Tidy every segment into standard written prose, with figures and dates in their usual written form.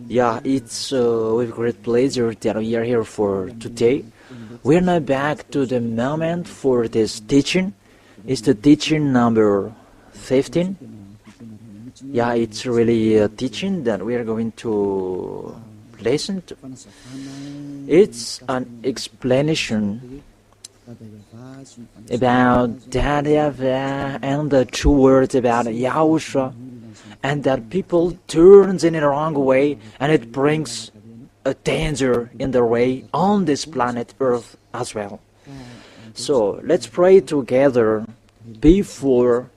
Yeah, it's with great pleasure that we are here for today. We're now back to the moment for this teaching. It's the teaching number 15. Yeah, it's really a teaching that we are going to listen to. It's an explanation about that YAHVAH and the true words about YAHOSHUAH, and that people turns in a wrong way, and it brings a danger in their way on this planet Earth as well. So let's pray together before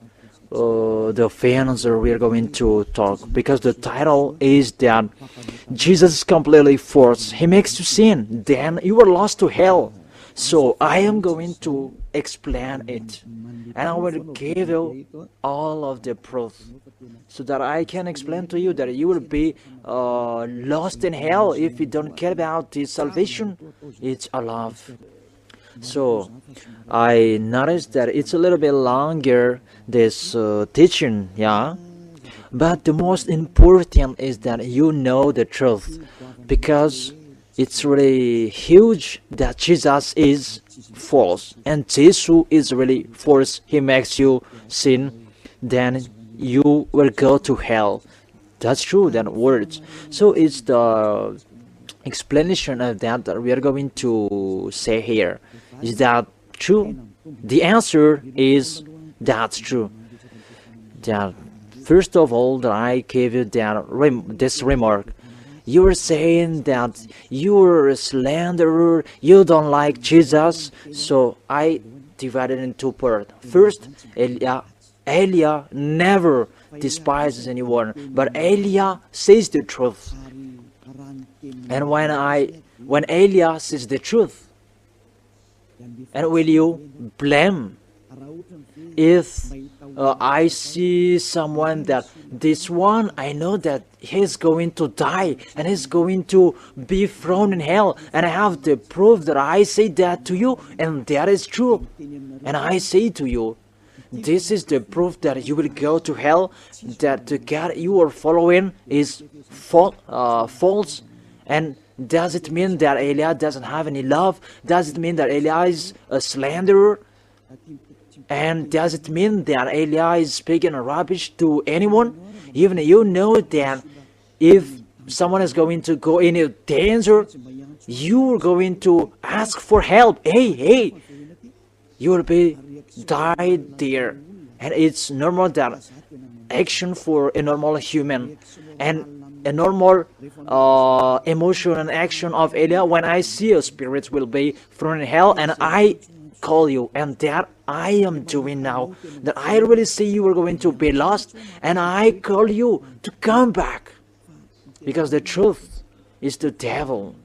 the answer we are going to talk, because the title is that Jesus is completely forced. He makes you sin, then you are lost to hell. So I am going to explain it, and I will give you all of the proof, so that I can explain to you that you will be lost in hell if you don't care about this salvation. It's a love. So I noticed that it's a little bit longer, this teaching, yeah. But the most important is that you know the truth, because it's really huge that Jesus is false and Jesus is really false. He makes you sin, then you will go to hell. That's true, that words. So it's the explanation of that we are going to say here. Is that true? The answer is that's true. That first of all, that I gave you that this remark. You are saying that you're a slanderer, you don't like Jesus. So I divided in two parts. First, Elia never despises anyone, but Elia says the truth. And when Elia says the truth, and will you blame if I see someone that this one, I know that he's going to die and he's going to be thrown in hell, and I have the proof that I say that to you, and that is true, and I say to you, this is the proof that you will go to hell, that the God you are following is false. And does it mean that Elia doesn't have any love? Does it mean that Elia is a slanderer? And does it mean that Elia is speaking rubbish to anyone? Even you know that if someone is going to go in a danger, you are going to ask for help. Hey, you will be died there. And it's normal that action for a normal human, and a normal emotion and action of Elia. When I see a spirit will be thrown in hell, and I call you, and that I am doing now, that I really see you are going to be lost, and I call you to come back, because the truth is the devil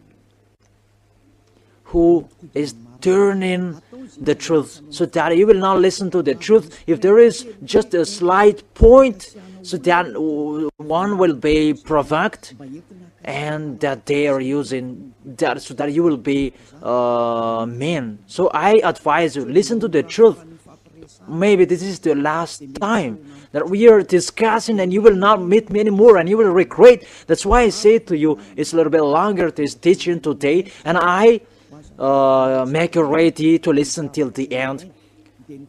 who is turning the truth, so that you will not listen to the truth. If there is just a slight point, so that one will be provoked, and that they are using that, so that you will be mean. So I advise you, listen to the truth. Maybe this is the last time that we are discussing, and you will not meet me anymore, and you will regret. That's why I say to you, it's a little bit longer this teaching today, and I make you ready to listen till the end.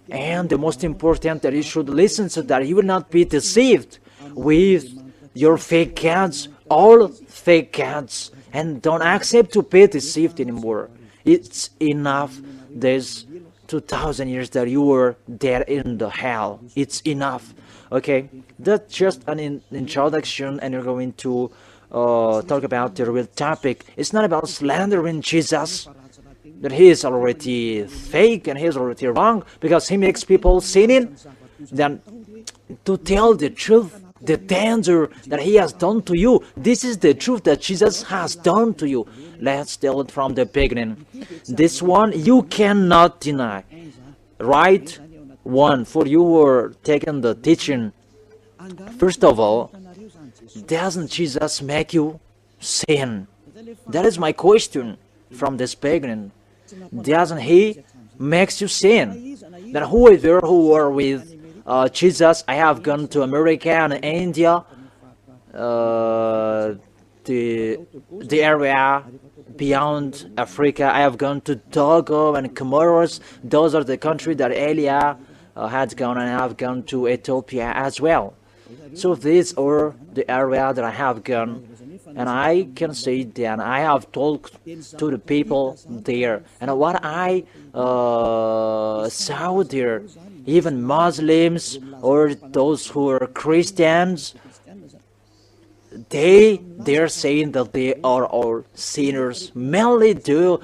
And the most important, that you should listen, so that you will not be deceived with your fake gods, all fake gods, and don't accept to be deceived anymore. It's enough this 2000 years that you were there in the hell. It's enough. Okay, that's just an introduction, and you're going to talk about the real topic. It's not about slandering Jesus, that he is already fake and he is already wrong because he makes people sinning. Then to tell the truth, the danger that he has done to you, this is the truth that Jesus has done to you. Let's tell it from the beginning. This one you cannot deny. Right? One, for you who are taking the teaching. First of all, doesn't Jesus make you sin? That is my question from this beginning. Doesn't he makes you sin? Then whoever who are with Jesus, I have gone to America and India, uh, the area beyond Africa. I have gone to Togo and Comoros. Those are the countries that Elia had gone, and I have gone to Ethiopia as well. So these are the area that I have gone, and I can say that I have talked to the people there, and what I saw there, even Muslims or those who are Christians, they're saying that they are all sinners. Mainly do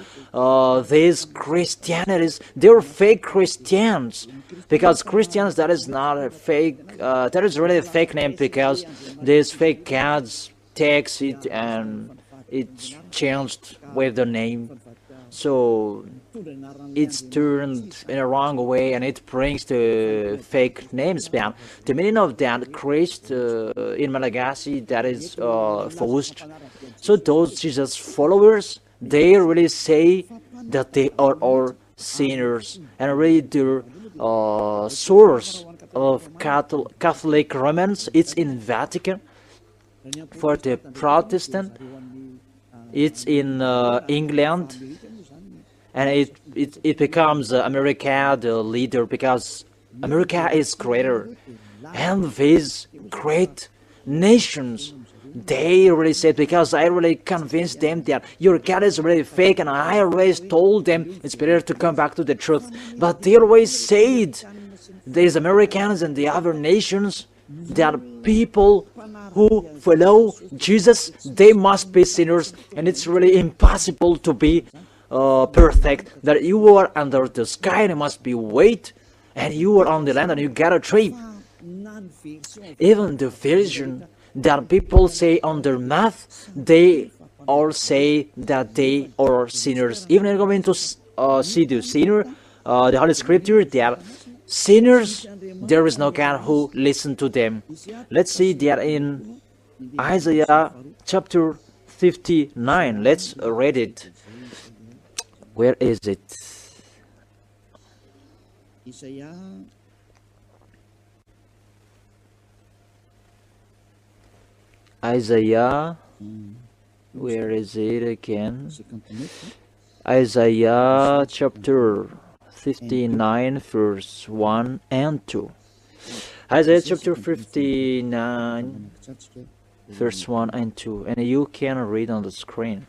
these Christianities, they're fake Christians, because Christians, that is not a fake, that is really a fake name, because these fake gods takes it and it's changed with the name, so it's turned in a wrong way, and it brings the fake names back. The meaning of that Christ in Malagasy, that is forced. So those Jesus followers, they really say that they are all sinners, and really their source of Catholic Romans, it's in Vatican. For the Protestant, it's in England, and it becomes America the leader, because America is greater, and these great nations, they really said, because I really convinced them that your God is really fake, and I always told them it's better to come back to the truth, but they always said, these Americans and the other nations, that people who follow Jesus, they must be sinners, and it's really impossible to be perfect, that you are under the sky and you must be weight, and you are on the land and you got a trip. Even the version that people say on their math, they all say that they are sinners. Even if you're going to see the sinner, the Holy Scripture, that sinners, there is no God who listens to them. Let's see that in Isaiah chapter 59. Let's read it. Where is it? Isaiah, where is it again? Isaiah chapter 59 verse 1 and 2. Isaiah chapter 59 verse 1 and 2, and you can read on the screen.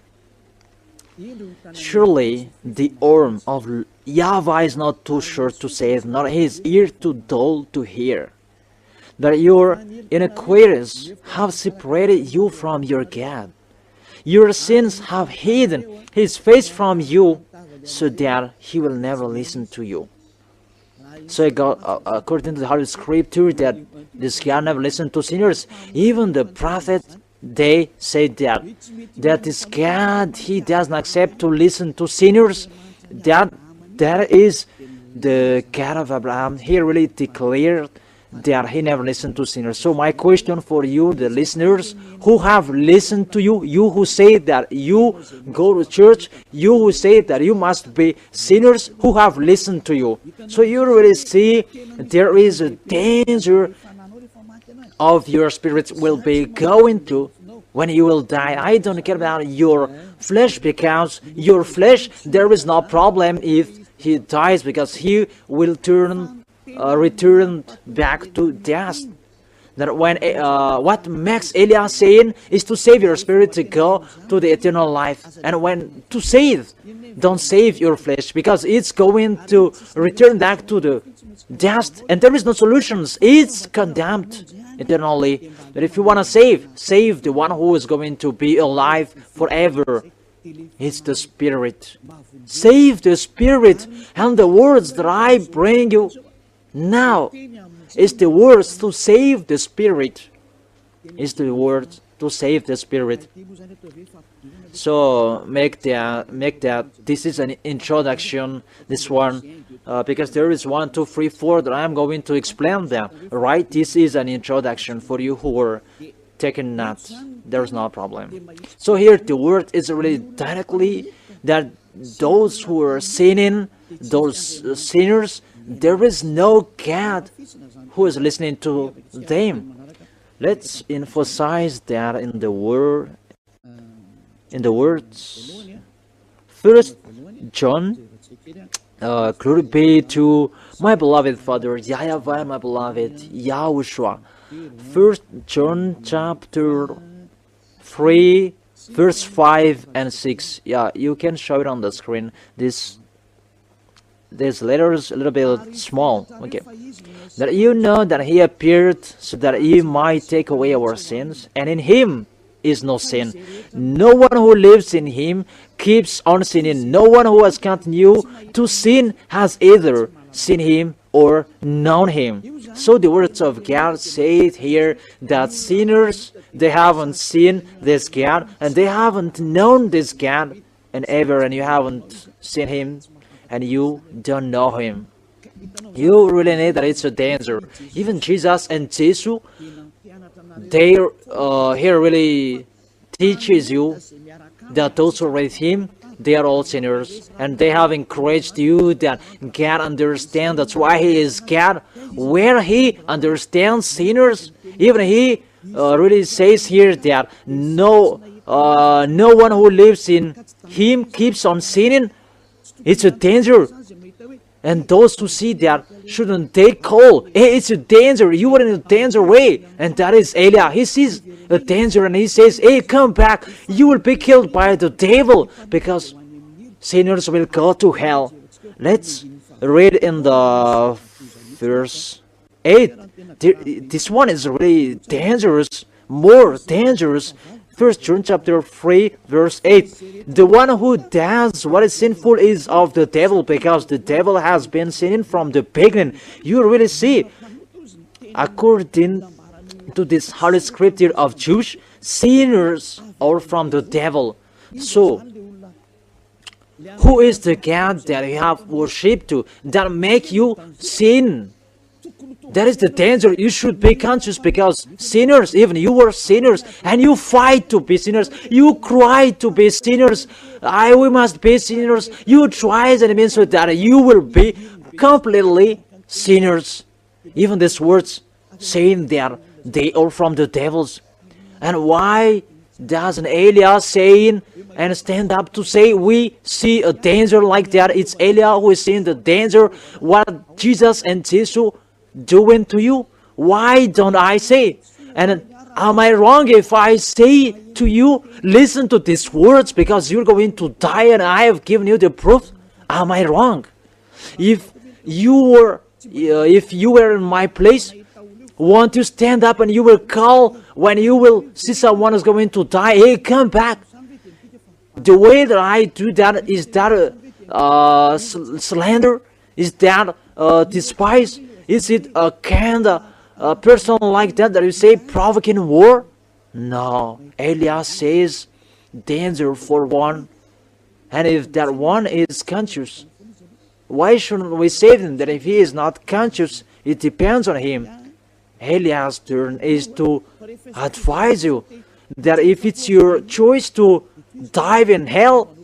Surely the arm of YAHVAH is not too short to save, nor his ear too dull to hear, that your iniquities have separated you from your God. Your sins have hidden his face from you, so that he will never listen to you. So God, according to the Holy Scripture, that this God never listened to sinners. Even the prophet, they say that this God, he does not accept to listen to sinners. That is the God of Abraham. He really declared that he never listened to sinners. So my question for you, the listeners who have listened to you, you who say that you go to church, you who say that you must be sinners, who have listened to you. So you really see there is a danger of your spirits will be going to when you will die. I don't care about your flesh, because your flesh, there is no problem if he dies, because he will return back to dust. That when what makes Elias saying is to save your spirit to go to the eternal life, and when to save, don't save your flesh, because it's going to return back to the dust, and there is no solutions. It's condemned eternally. But if you want to save the one who is going to be alive forever, it's the Spirit. Save the Spirit, and the words that I bring you now is the words to save the Spirit. Is the words to save the Spirit. So make that this is an introduction, this one, because there is 1, 2, 3, 4 that I'm going to explain them. Right? This is an introduction for you who are taking notes. There's no problem. So here the word is really directly that those who are sinning, those sinners, there is no God who is listening to them. Let's emphasize that in the word, in the words. First John, glory be to my beloved Father, YAHVAH, my beloved YAHOSHUAH. First John chapter 3, verse 5 and 6. Yeah, you can show it on the screen. This letters a little bit small. Okay. That you know that he appeared so that he might take away our sins, and in him is no sin. No one who lives in him keeps on sinning. No one who has continued to sin has either seen him or known him. So the words of God say here that sinners, they haven't seen this God, and they haven't known this God, and you haven't seen him, and you don't know him. You really need that. It's a danger. Even Jesus and Jesus, they here really teaches you that those who read him, they are all sinners, and they have encouraged you that God understands. That's why he is God. Where he understands sinners, even he really says here that no one who lives in him keeps on sinning. It's a danger. And those who see that, shouldn't they call, hey, it's a danger, you are in a danger way. And that is Eliah. He sees a danger and he says, hey, come back, you will be killed by the devil, because sinners will go to hell. Let's read in the verse 8. This one is really dangerous, more dangerous. 1 John chapter 3, verse 8. The one who does what is sinful is of the devil, because the devil has been sinning from the beginning. You really see, according to this Holy Scripture of Jews, sinners are from the devil. So, who is the God that you have worshipped to that make you sin? That is the danger. You should be conscious, because sinners, even you were sinners, and you fight to be sinners. You cry to be sinners. We must be sinners. You try, and it means that you will be completely sinners. Even these words saying that they are from the devils. And why doesn't Eliah saying and stand up to say we see a danger like that? It's Eliah who is seeing the danger. What Jesus and Jesus doing to you? Why don't I say? And am I wrong if I say to you, listen to these words, because you're going to die and I have given you the proof? Am I wrong? If you were in my place, won't you stand up and you will call when you will see someone is going to die, hey, come back? The way that I do that, is that slander? Is that despise? Is it a kind of person like that you say provoking war? No. Eliah says danger for one. And if that one is conscious, why shouldn't we save him? That if he is not conscious, it depends on him. Eliah's turn is to advise you that if it's your choice to dive in hell,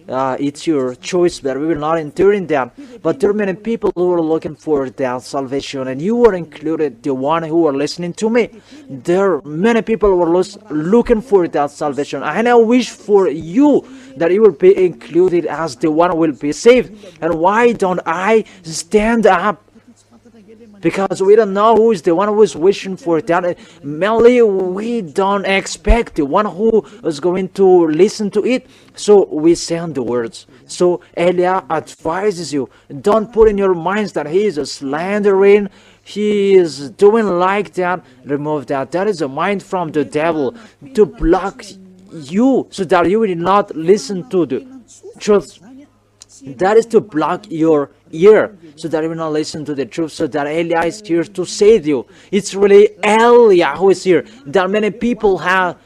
it's your choice, but we will not enter in that. But there are many people who are looking for that salvation, and you are included, the one who are listening to me. There are many people who are looking for that salvation, and I wish for you that you will be included as the one who will be saved. And why don't I stand up? Because we don't know who is the one who is wishing for that. Mainly, we don't expect the one who is going to listen to it. So we send the words. So Eliah advises you, don't put in your minds that he is a slandering, he is doing like that. Remove that. That is a mind from the devil to block you so that you will not listen to the truth. That is to block your ear so that you will not listen to the truth, so that Eliah is here to save you. It's really Eliah who is here that many people have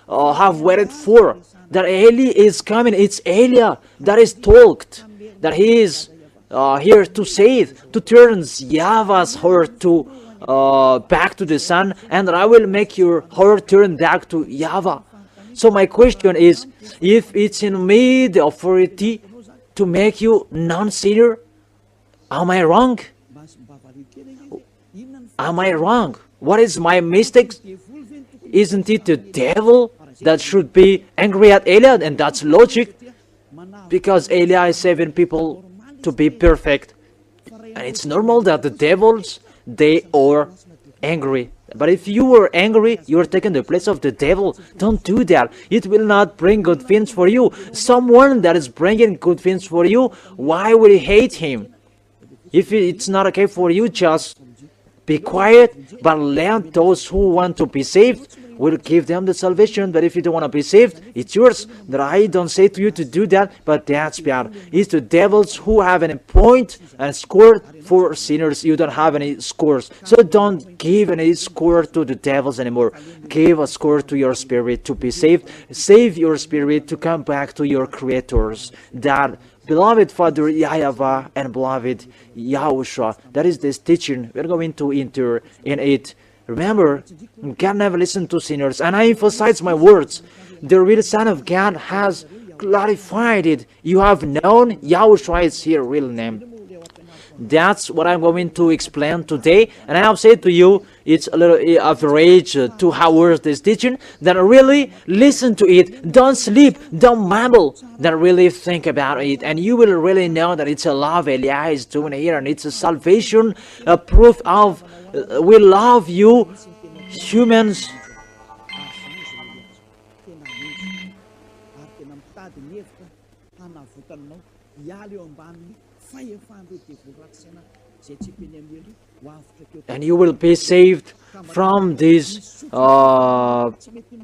waited for. That Eli is coming. It's Eliah that is talked that he is here to save, to turn YAHVAH's heart to back to the Son, and that I will make your heart turn back to YAHVAH. So my question is, if it's in me the authority to make you non-sinner, am I wrong? Am I wrong? What is my mistake? Isn't it the devil that should be angry at Eliah? And that's logic, because Eliah is saving people to be perfect. And it's normal that the devils, they are angry. But if you were angry, you are taking the place of the devil. Don't do that. It will not bring good things for you. Someone that is bringing good things for you, why would you hate him? If it's not okay for you, just be quiet, but let those who want to be saved, will give them the salvation. But if you don't want to be saved, it's yours. That I don't say to you to do that, but that's bad. It's the devils who have any point and score for sinners. You don't have any scores. So don't give any score to the devils anymore. Give a score to your spirit to be saved. Save your spirit to come back to your creators. That beloved Father YAHVAH and beloved YAHOSHUAH, that is this teaching. We're going to enter in it. Remember, God never listened to sinners, and I emphasize my words. The real Son of God has clarified it. You have known YAHOSHUAH is His real name. That's what I'm going to explain today. And I have said to you, it's a little average 2 hours this teaching. Then really listen to it. Don't sleep. Don't mumble. Then really think about it. And you will really know that it's a love Eliah is doing here. And it's a salvation, a proof of we love you, humans. And you will be saved from these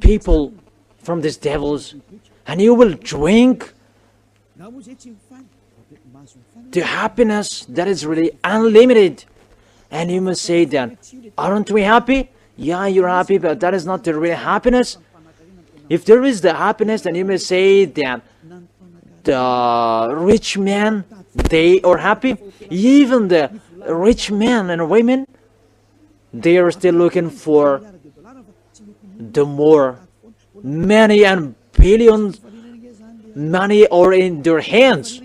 people, from these devils, and you will drink the happiness that is really unlimited. And you must say that, aren't we happy? Yeah, you're happy, but that is not the real happiness. If there is the happiness, then you may say that the rich men, they are happy. Even the rich men and women, they are still looking for the more. Many and billions money are in their hands,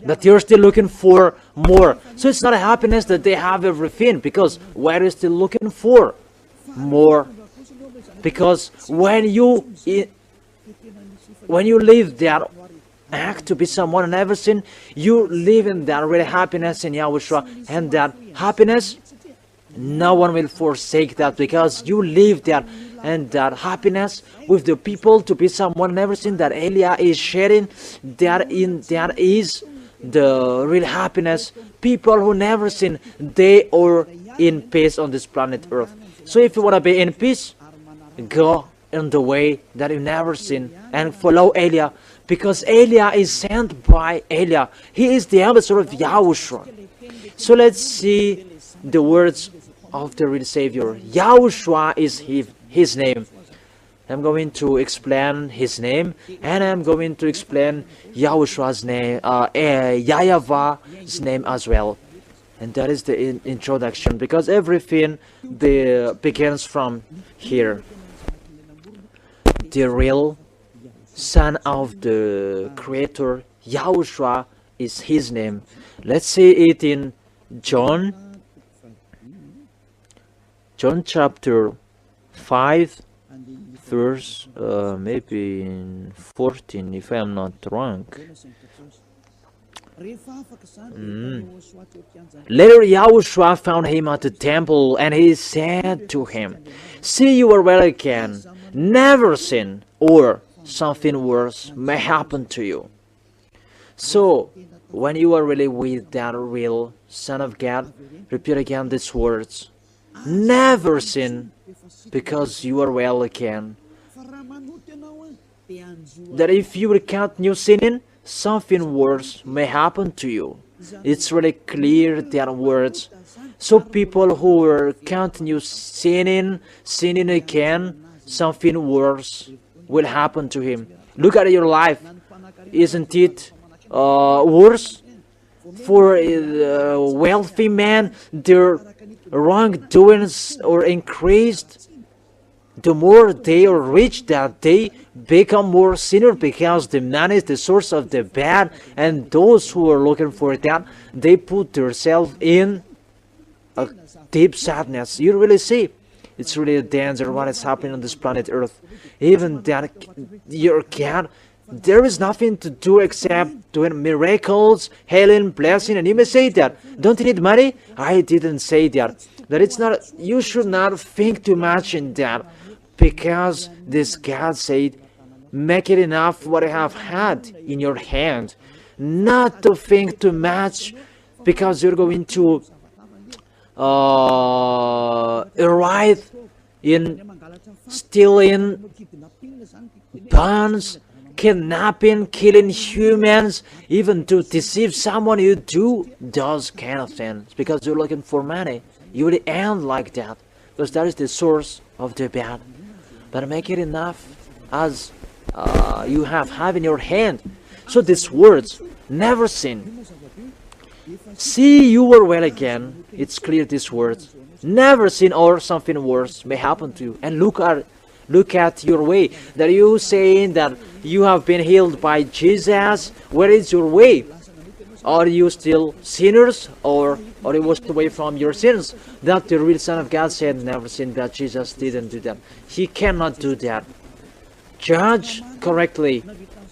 but they are still looking for more. So it's not a happiness that they have everything, because what are you still looking for? More. Because when you live that act to be someone and everything, you live in that real happiness in YAHOSHUAH, and that happiness, no one will forsake that, because you live that and that happiness with the people to be someone and everything that Eliah is sharing. That is the real happiness. People who never sin, they are in peace on this planet Earth. So if you want to be in peace, go in the way that you never sin and follow Eliah, because Eliah is sent by Eliah. He is the ambassador of YAHOSHUAH. So let's see the words of the real Savior. YAHOSHUAH is his name. I'm going to explain his name, and I'm going to explain YAHOSHUAH's name, YAHVAH's name as well. And that is the introduction, because everything begins from here. The real Son of the Creator, YAHOSHUAH, is his name. Let's see it in John chapter 5, verse maybe in 14, if I am not wrong. Later YAHOSHUAH found him at the temple, and he said to him, "See, you are well again. Never sin, or something worse may happen to you." So, when you are really with that real Son of God, repeat again these words. Never sin, because you are well again. That if you will continue sinning, something worse may happen to you. It's really clear, that words. So people who will continue sinning again, something worse will happen to him. Look at your life. Isn't it worse? For a wealthy man, their wrongdoings are increased. The more they are rich, that they become more sinner, because the man is the source of the bad, and those who are looking for that, they put themselves in a deep sadness. You really see, it's really a danger what is happening on this planet Earth. Even that your God, there is nothing to do except doing miracles, healing, blessing, and you may say that. Don't you need money? I didn't say that. That it's not. You should not think too much in that, because this God said, make it enough what you have had in your hand, not to think too much, because you're going to arrive in stealing, bonds, kidnapping, killing humans, even to deceive someone. You do those kind of things because you're looking for money. You will end like that, because that is the source of the bad. But make it enough as you have in your hand. So these words, never sin. See, you were well again. It's clear these words. Never sin, or something worse may happen to you. And look at your way. That you saying that you have been healed by Jesus. Where is your way? Are you still sinners, or you washed away from your sins? That the real Son of God said, never sin, but Jesus didn't do that. He cannot do that. Judge correctly.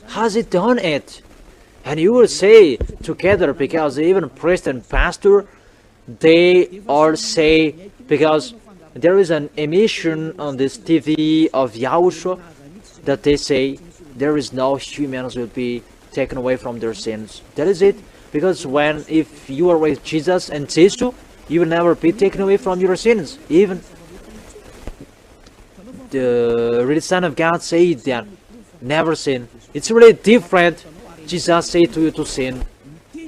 Has he done it? And you will say together, because even priest and pastor, they all say, because there is an emission on this TV of YAHOSHUAH, that they say there is no humans will be taken away from their sins. That is it. Because if you are with Jesus and Jesus, you will never be taken away from your sins. Even the real Son of God said that, never sin. It's really different. Jesus said to you to sin,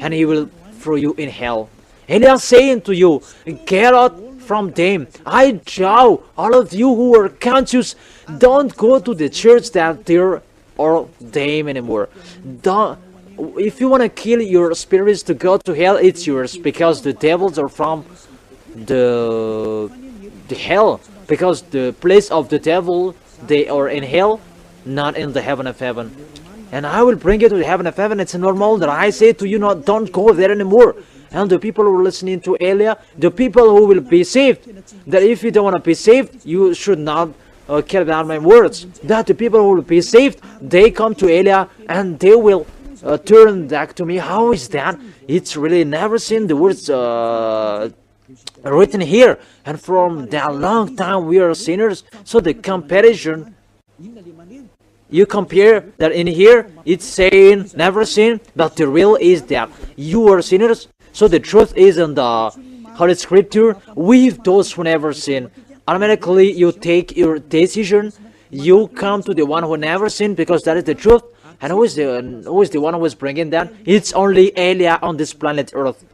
and he will throw you in hell. And they are saying to you, get out from them. I tell all of you who are conscious, don't go to the church that there are them anymore. If you want to kill your spirits to go to hell, it's yours, because the devils are from the hell, because the place of the devil, they are in hell, not in the heaven of heaven. And I will bring you to the heaven of heaven. It's normal that I say to you, no, don't go there anymore. And the people who are listening to Elia, the people who will be saved, that if you don't want to be saved, you should not care about my words. That the people who will be saved, they come to Elia and they will turn back to me. How is that? It's really never seen the words written here. And from that long time we are sinners. So the comparison, you compare that in here, it's saying never sin, but the real is that you are sinners. So the truth is in the Holy Scripture, with those who never sin. Automatically you take your decision, you come to the one who never sinned, because that is the truth. And who is the one who is bringing that? It's only Elia on this planet Earth.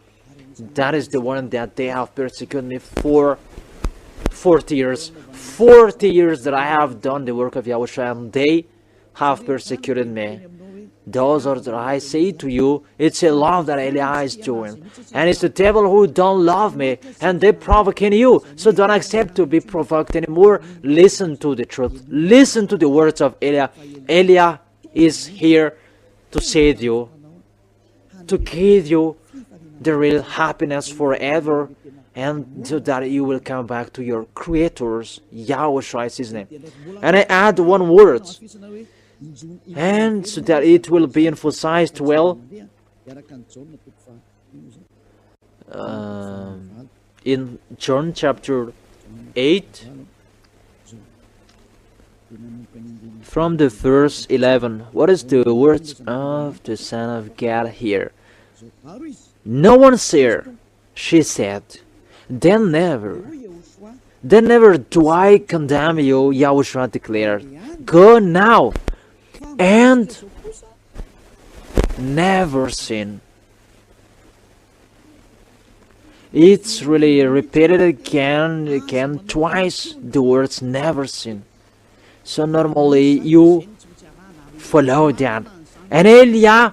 That is the one that they have persecuted me for 40 years. 40 years that I have done the work of YAHOSHUAH, and they have persecuted me. Those are that I say to you, it's a love that Elia is doing. And it's the devil who don't love me, and they provoking you. So don't accept to be provoked anymore. Listen to the truth. Listen to the words of Elia. Elia is here to save you, to give you the real happiness forever, and so that you will come back to your creators. YAHOSHUAH is his name. And I add one word, and so that it will be emphasized well in John chapter 8, from the verse 11. What is the words of the Son of God here? No one's here, she said. Then never do I condemn you, YAHOSHUAH declared. Go now and never sin. It's really repeated again, twice, the words never sin. So normally you follow that. And Elia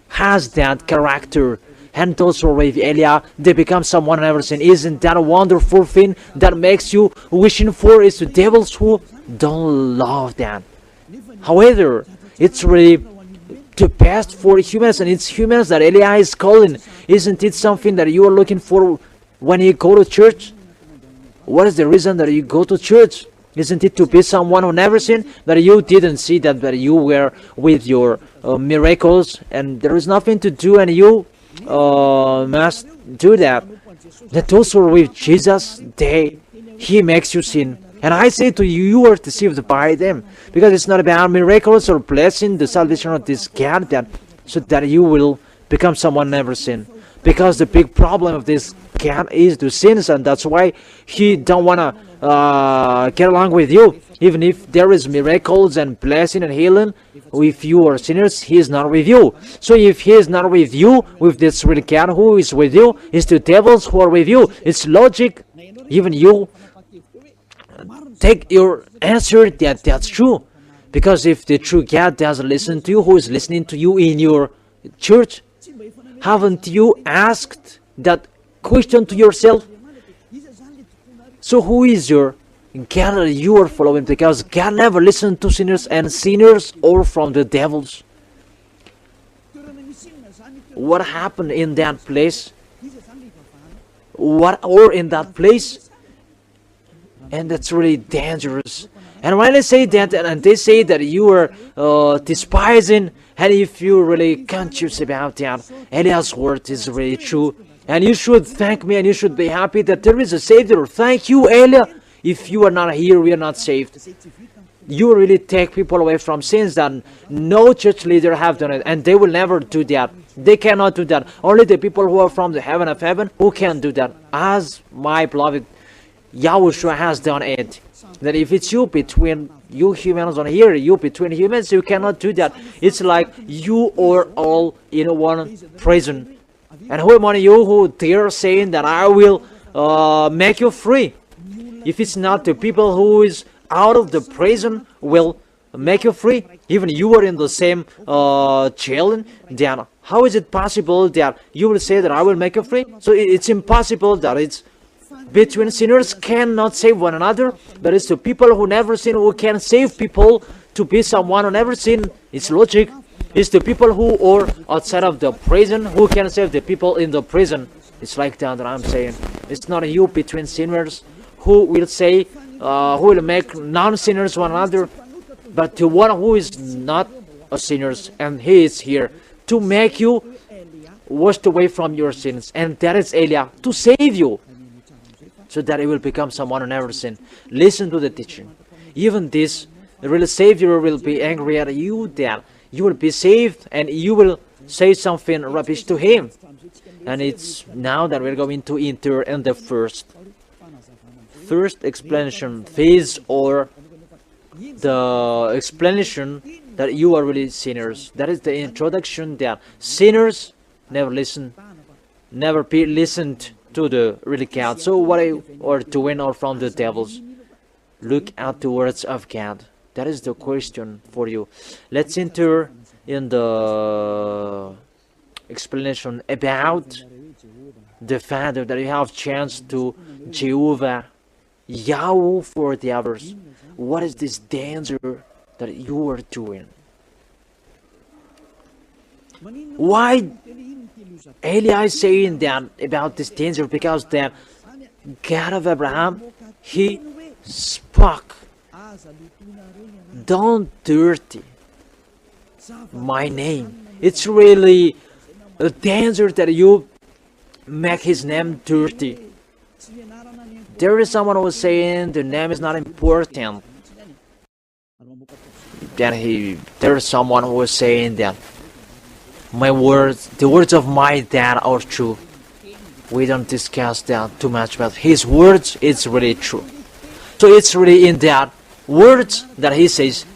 has that character. And those who are with Elia, they become someone who never sin. Isn't that a wonderful thing that makes you wishing for? Is the devils who don't love that. However, it's really the best for humans, and it's humans that Elia is calling. Isn't it something that you are looking for when you go to church? What is the reason that you go to church? Isn't it to be someone who never sinned? That you didn't see that you were with your miracles and there is nothing to do and you must do that. That those who are with Jesus, He makes you sin. And I say to you, you are deceived by them. Because it's not about miracles or blessing the salvation of this God so that you will become someone never sin. Because the big problem of this God is the sins, and that's why He don't want to get along with you. Even if there is miracles and blessing and healing, if you are sinners, He is not with you. So if He is not with you, with this real God who is with you, it's the devils who are with you. It's logic. Even you take your answer that's true. Because if the true God doesn't listen to you, who is listening to you in your church? Haven't you asked that question to yourself? So who is your God that you are following? Because God never listened to sinners, and sinners are from the devils. What happened in that place? What or in that place? And that's really dangerous. And when I say that, and they say that you are despising, and if you're really conscious about that, Eliah's word is really true. And you should thank me, and you should be happy that there is a Savior. Thank you, Eliah. If you are not here, we are not saved. You really take people away from sins that no church leader have done it, and they will never do that. They cannot do that. Only the people who are from the heaven of heaven who can do that. As my beloved YAHOSHUAH has done it. That if it's you between you humans on here, you between humans, you cannot do that. It's like you are all in one prison. And who among you who dare saying that I will make you free? If it's not the people who is out of the prison will make you free, even you are in the same jail, then how is it possible that you will say that I will make you free? So it's impossible that it's between sinners cannot save one another, but it's the people who never sin who can save people to be someone who never sin. It's logic. It's the people who are outside of the prison who can save the people in the prison. It's like that I'm saying. It's not you between sinners who will say, who will make non-sinners one another, but the one who is not a sinner, and He is here to make you washed away from your sins, and that is Eliah, to save you, so that you will become someone who never sinned. Listen to the teaching. Even this, the real Savior will be angry at you, that you will be saved, and you will say something rubbish to Him. And it's now that we're going to enter in the first explanation phase, or the explanation that you are really sinners. That is the introduction that sinners never be listened to the real God. So what are doing are from the devils. Look at the words of God. That is the question for you. Let's enter in the explanation about the Father, that you have chance to Jehovah, Yahweh for the others. What is this danger that you are doing? Why Eliah is saying that about this danger? Because the God of Abraham, He spoke, don't dirty my name. It's really a danger that you make His name dirty. There is someone who was saying the name is not important. Then there is someone who was saying that the words of my dad are true. We don't discuss that too much, but his words, it's really true. So it's really in that words that he says,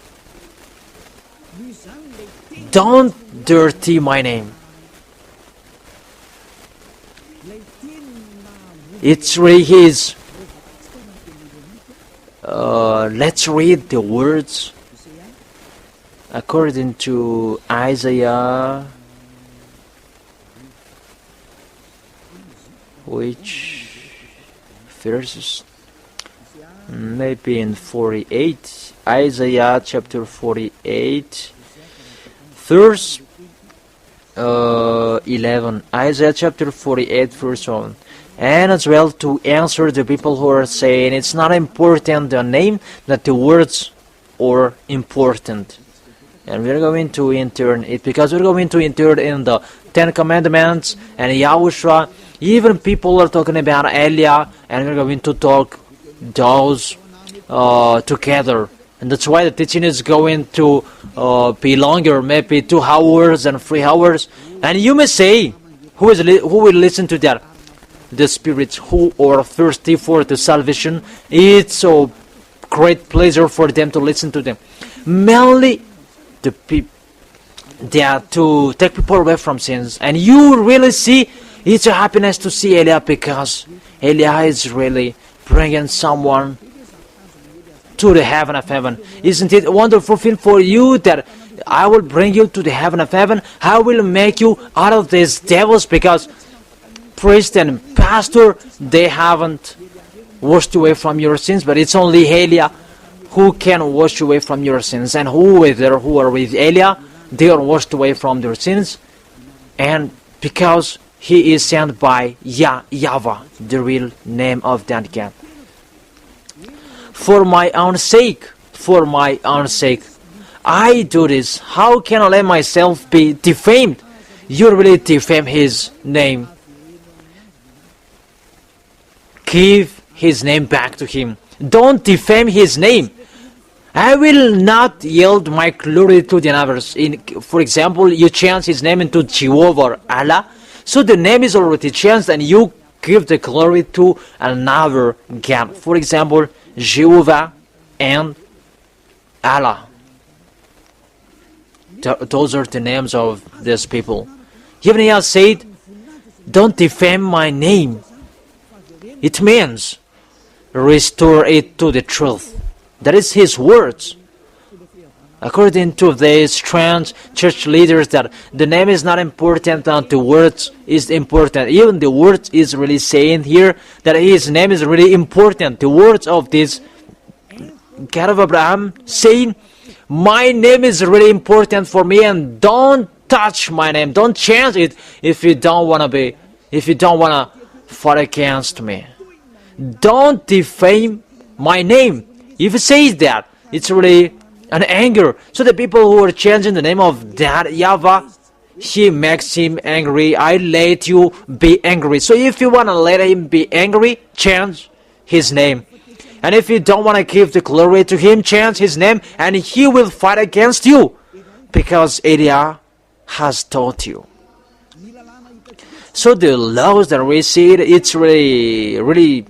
don't dirty my name. It's really his. Let's read the words according to Isaiah, which verses? Maybe in 48, Isaiah chapter 48, verse 11, Isaiah chapter 48 verse 1. And as well to answer the people who are saying it's not important the name, that the words are important. And we're going to enter it because we're going to enter in the Ten Commandments and Yahushua. Even people are talking about Elia, and we're going to talk those together. And that's why the teaching is going to be longer, maybe 2 hours and 3 hours. And you may say, who will listen to that? The spirits who are thirsty for the salvation. It's a great pleasure for them to listen to them. Mainly the people that to take people away from sins. And you really see, it's a happiness to see Elia, because Elia is really bringing someone to the heaven of heaven. Isn't it a wonderful thing for you that I will bring you to the heaven of heaven? I will make you out of these devils, because priest and pastor, they haven't washed away from your sins, but it's only Elia who can wash away from your sins. And who are with Elia, they are washed away from their sins, and because he is sent by YAHVAH, the real name of that God. For my own sake, I do this. How can I let myself be defamed? You really defame his name. Give his name back to him. Don't defame his name. I will not yield my glory to the others. For example, you change his name into Jehovah or Allah. So the name is already changed, and you give the glory to another God. For example, Jehovah and Allah. Those are the names of these people. Even he has said, don't defame my name. It means restore it to the truth. That is his words. According to these strange church leaders, that the name is not important and the words is important. Even the words is really saying here that his name is really important. The words of this God of Abraham saying, my name is really important for me, and don't touch my name. Don't change it if you don't want to fight against me. Don't defame my name. If he says that, it's really an anger. So the people who are changing the name of that YAHVAH, he makes him angry. I let you be angry. So if you want to let him be angry, change his name. And if you don't want to give the glory to him, change his name, and he will fight against you, because Elia has taught you. So the laws that we see, it's really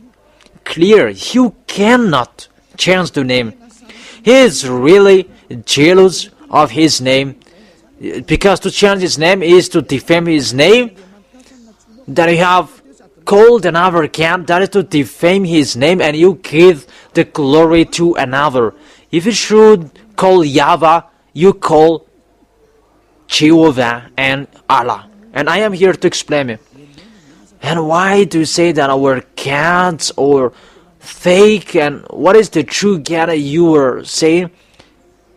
clear. You cannot change the name. He is really jealous of his name, because to change his name is to defame his name. That you have called another God, that is to defame his name, and you give the glory to another. If you should call YAHVAH, you call Jehovah and Allah. And I am here to explain it. And why do you say that our gods are fake, and what is the true God you are saying?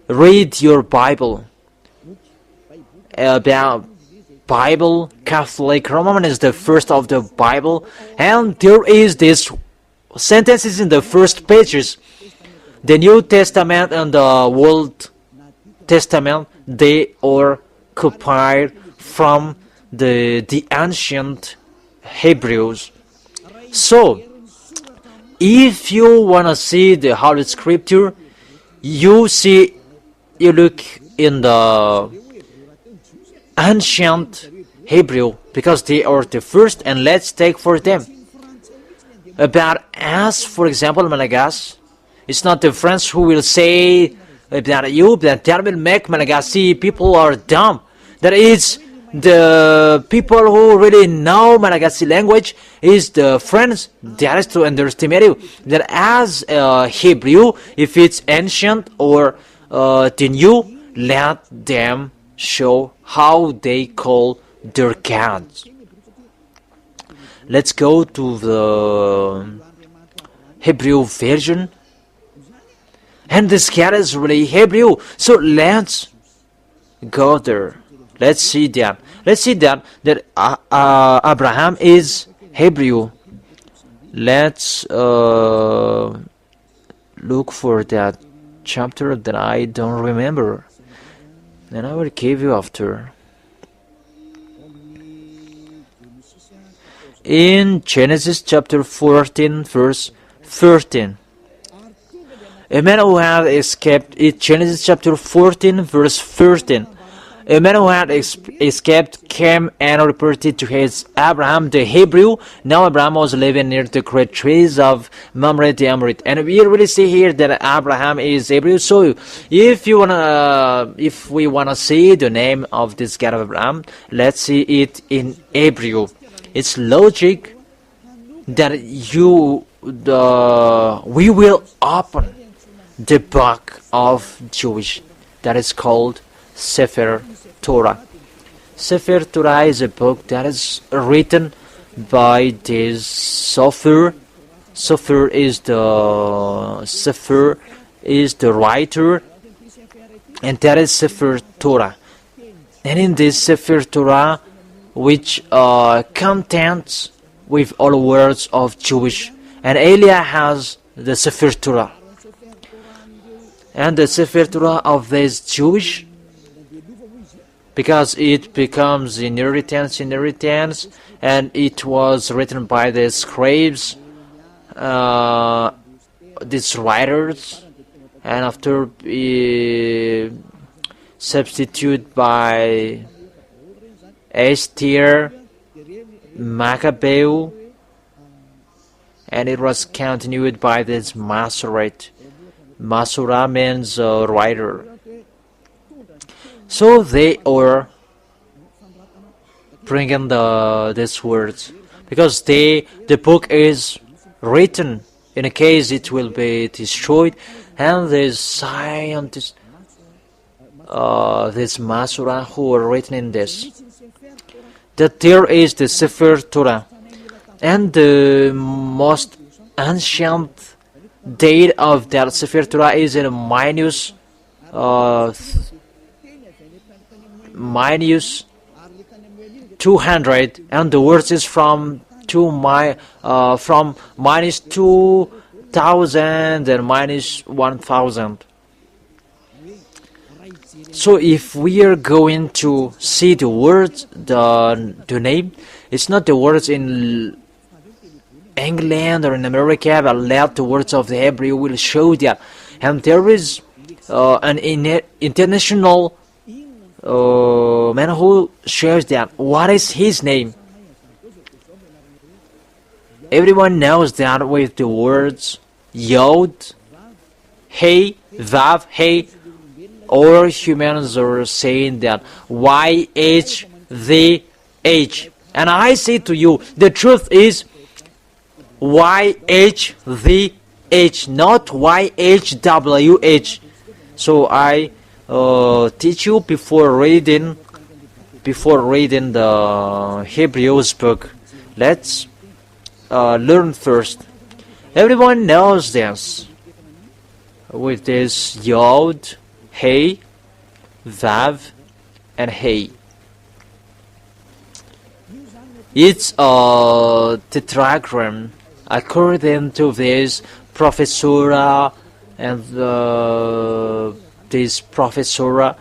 Read your Bible. About Bible, Catholic, Roman is the first of the Bible, and there is this sentences in the first pages. The New Testament and the Old Testament, they are copied from the ancient Hebrews. So if you want to see the Holy Scripture, you look in the ancient Hebrew, because they are the first, and let's take for them. About us, for example, Malagasy, it's not the French who will say about you, that will make Malagasy people are dumb. That is the people who really know Malagasy language is the French. That is to underestimate you. That as Hebrew, if it's ancient or the new, let them show how they call their gods. Let's go to the Hebrew version. And this God is really Hebrew. So let's go there. Let's see that. Let's see that Abraham is Hebrew. Let's look for that chapter that I don't remember, and I will give you after. In Genesis chapter 14 verse 13, a man who had escaped, in Genesis chapter 14 verse 13, a man who had escaped came and reported to his Abraham the Hebrew. Now Abraham was living near the great trees of Mamre the Amorite, and we really see here that Abraham is Hebrew. So if we wanna see the name of this God of Abraham, let's see it in Hebrew. It's logic that we will open the book of Jewish that is called Sefer Torah. Sefer Torah is a book that is written by this Sofer. Sofer is the writer, and that is Sefer Torah. And in this Sefer Torah, which contains with all words of Jewish, and Elia has the Sefer Torah, and the Sefer Torah of this Jewish, because it becomes inheritance, and it was written by the scribes, these writers, and after substituted by Esther, Maccabeu, and it was continued by this Masoret. Masorah means writer. So they are bringing these words because the book is written in a case it will be destroyed, and this scientist, this Masorah who are written in this, that there is the Sefer Torah, and the most ancient date of that Sefer Torah is in minus 200, and the words is from minus 2000 and minus 1000. So if we are going to see the words, the name, it's not the words in England or in America, but let the words of the Hebrew will show that. And there is an international man who shares that. What is his name? Everyone knows that with the words Yod, Hey, Vav, Hey, or humans are saying that YHVH. And I say to you, the truth is YHVH, not YHWH. So I teach you before reading the Hebrews book. Let's learn first. Everyone knows this with this Yod, Hey, Vav, and Hey. It's a tetragram according to this professora and this professora,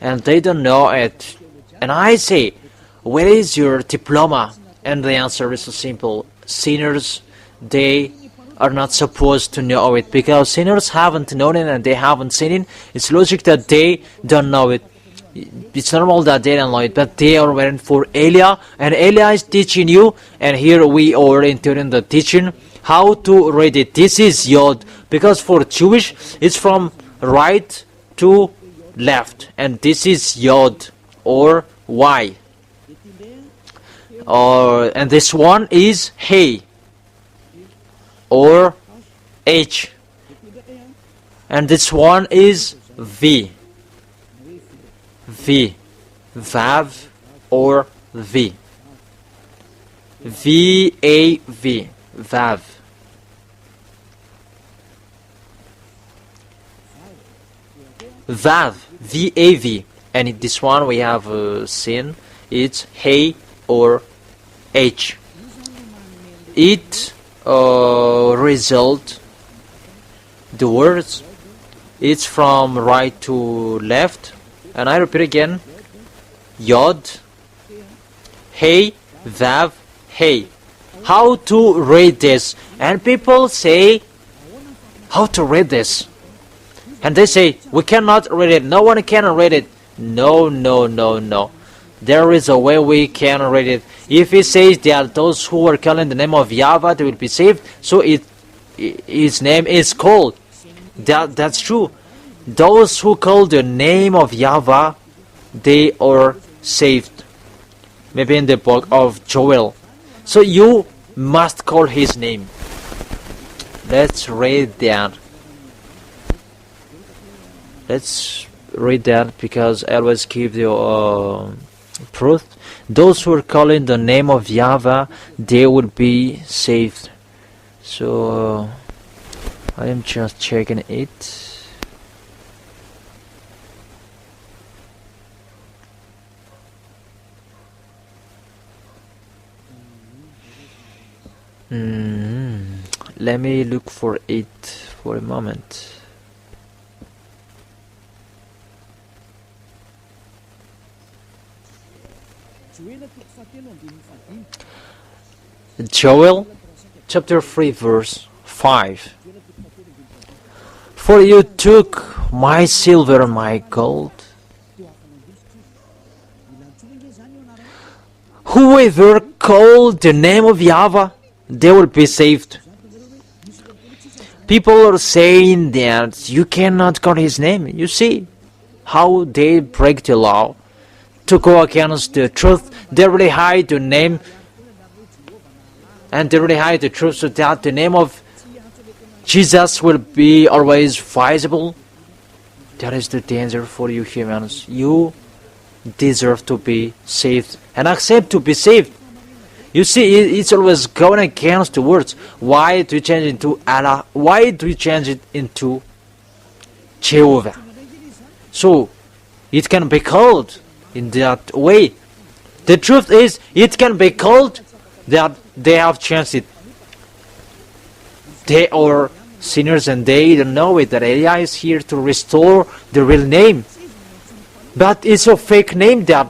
and they don't know it. And I say, where is your diploma? And the answer is so simple: sinners, they are not supposed to know it, because sinners haven't known it and they haven't seen it. It's logic that they don't know it. It's normal that they don't know it, but they are waiting for Elia, and Elia is teaching you, and here we are entering the teaching how to read it. This is Yod, because for Jewish it's from right to left, and this is Yod or Y. And this one is Hey or H, and this one is V. Vav or V. V-A-V, Vav. Vav, V-A-V. And in this one we have seen it's hey or h. It result the words. It's from right to left, and I repeat again. Yod, hey, vav, hey. How to read this? And people say, how to read this? And they say, we cannot read it. No one can read it. No, no, no, no. There is a way we can read it. If it says that those who are calling the name of YAHVAH, they will be saved, so his name is called. That's true. Those who call the name of YAHVAH, they are saved. Maybe in the book of Joel. So you must call his name. Let's read that. Let's read that because I always give you proof. Those who are calling the name of YAHVAH, they will be saved. So I am just checking it. Let me look for it for a moment. Joel chapter 3 verse 5. For you took my silver and my gold. Whoever called the name of YAHVAH, they will be saved. People are saying that you cannot call his name. You see how they break the law to go against the truth. They really hide the name, and they really hide the truth so that the name of Jesus will be always visible. That is the danger for you humans. You deserve to be saved and accept to be saved. You see, it's always going against the words. Why do you change it into Allah? Why do you change it into Jehovah? So it can be called in that way. The truth is, it can be called that they have changed it. They are sinners and they don't know it. That Eliah is here to restore the real name. But it's a fake name that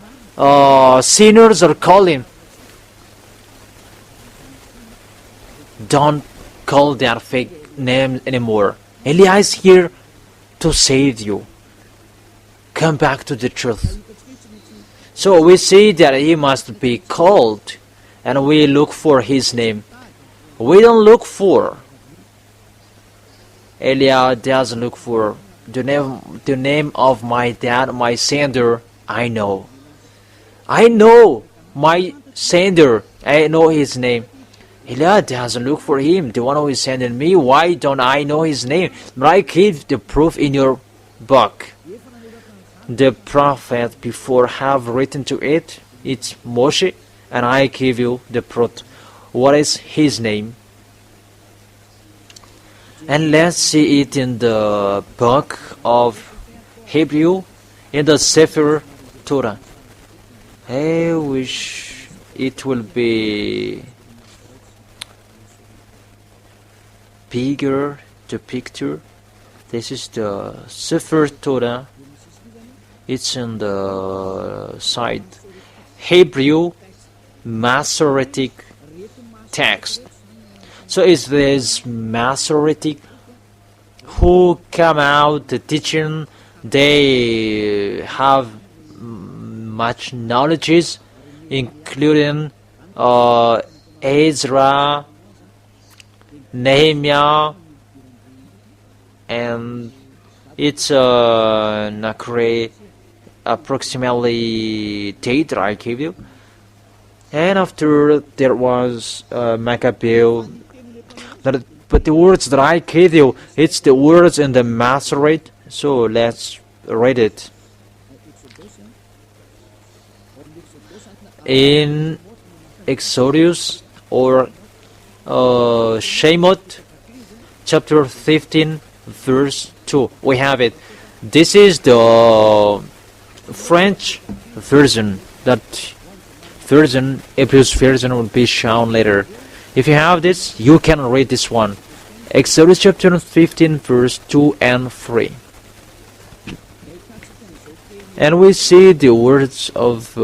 sinners are calling. Don't call that fake name anymore. Eliah is here to save you. Come back to the truth. So we see that he must be called, and we look for his name. We don't look for. Eliah doesn't look for the name of my dad, my sender. I know my sender. I know his name. Eliah doesn't look for him, the one who is sending me. Why don't I know his name? But I give the proof in your book. The prophet before have written to it, it's Moshe, and I give you the proof. What is his name? And let's see it in the book of Hebrew, in the Sefer Torah. I wish it will be bigger, the picture. This is the Sefer Torah. It's in the side Hebrew Masoretic text. So it's this Masoretic who come out the teaching. They have much knowledges, including Ezra, Nehemiah, and it's approximately date that I gave you. And after there was Maccabeo. But the words that I gave you, it's the words in the Masoret. So let's read it. In Exodus or Shemot chapter 15 verse 2, we have it. This is the French version that version, Hebrews version will be shown later. If you have this, you can read this one. Exodus chapter 15 verse 2 and 3. And we see the words of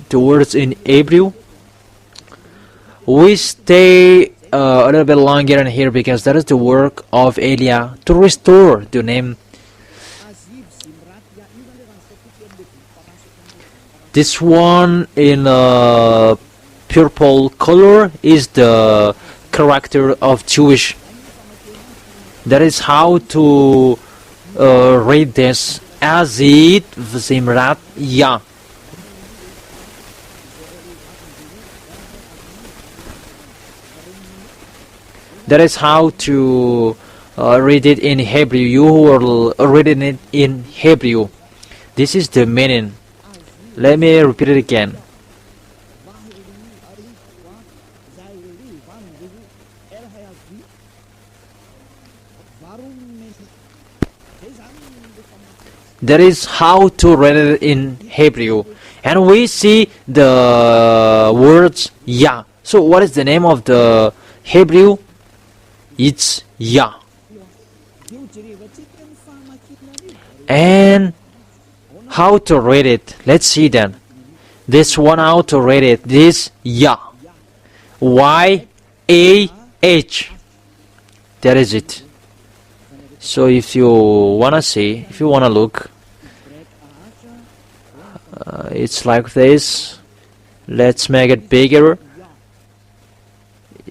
the words in Hebrew. We stay a little bit longer in here because that is the work of Eliah to restore the name. This one in purple color is the character of Jewish. That is how to read this. Azid Vzimrat Ya. That is how to read it in Hebrew. You will reading it in Hebrew. This is the meaning. Let me repeat it again. That is how to read it in Hebrew. And we see the words Yah. So what is the name of the Hebrew? It's Yah. And how to read it? Let's see then. This one, how to read it? This Yah. Y-A-H. That is it. So if you wanna see, if you wanna look, it's like this. Let's make it bigger.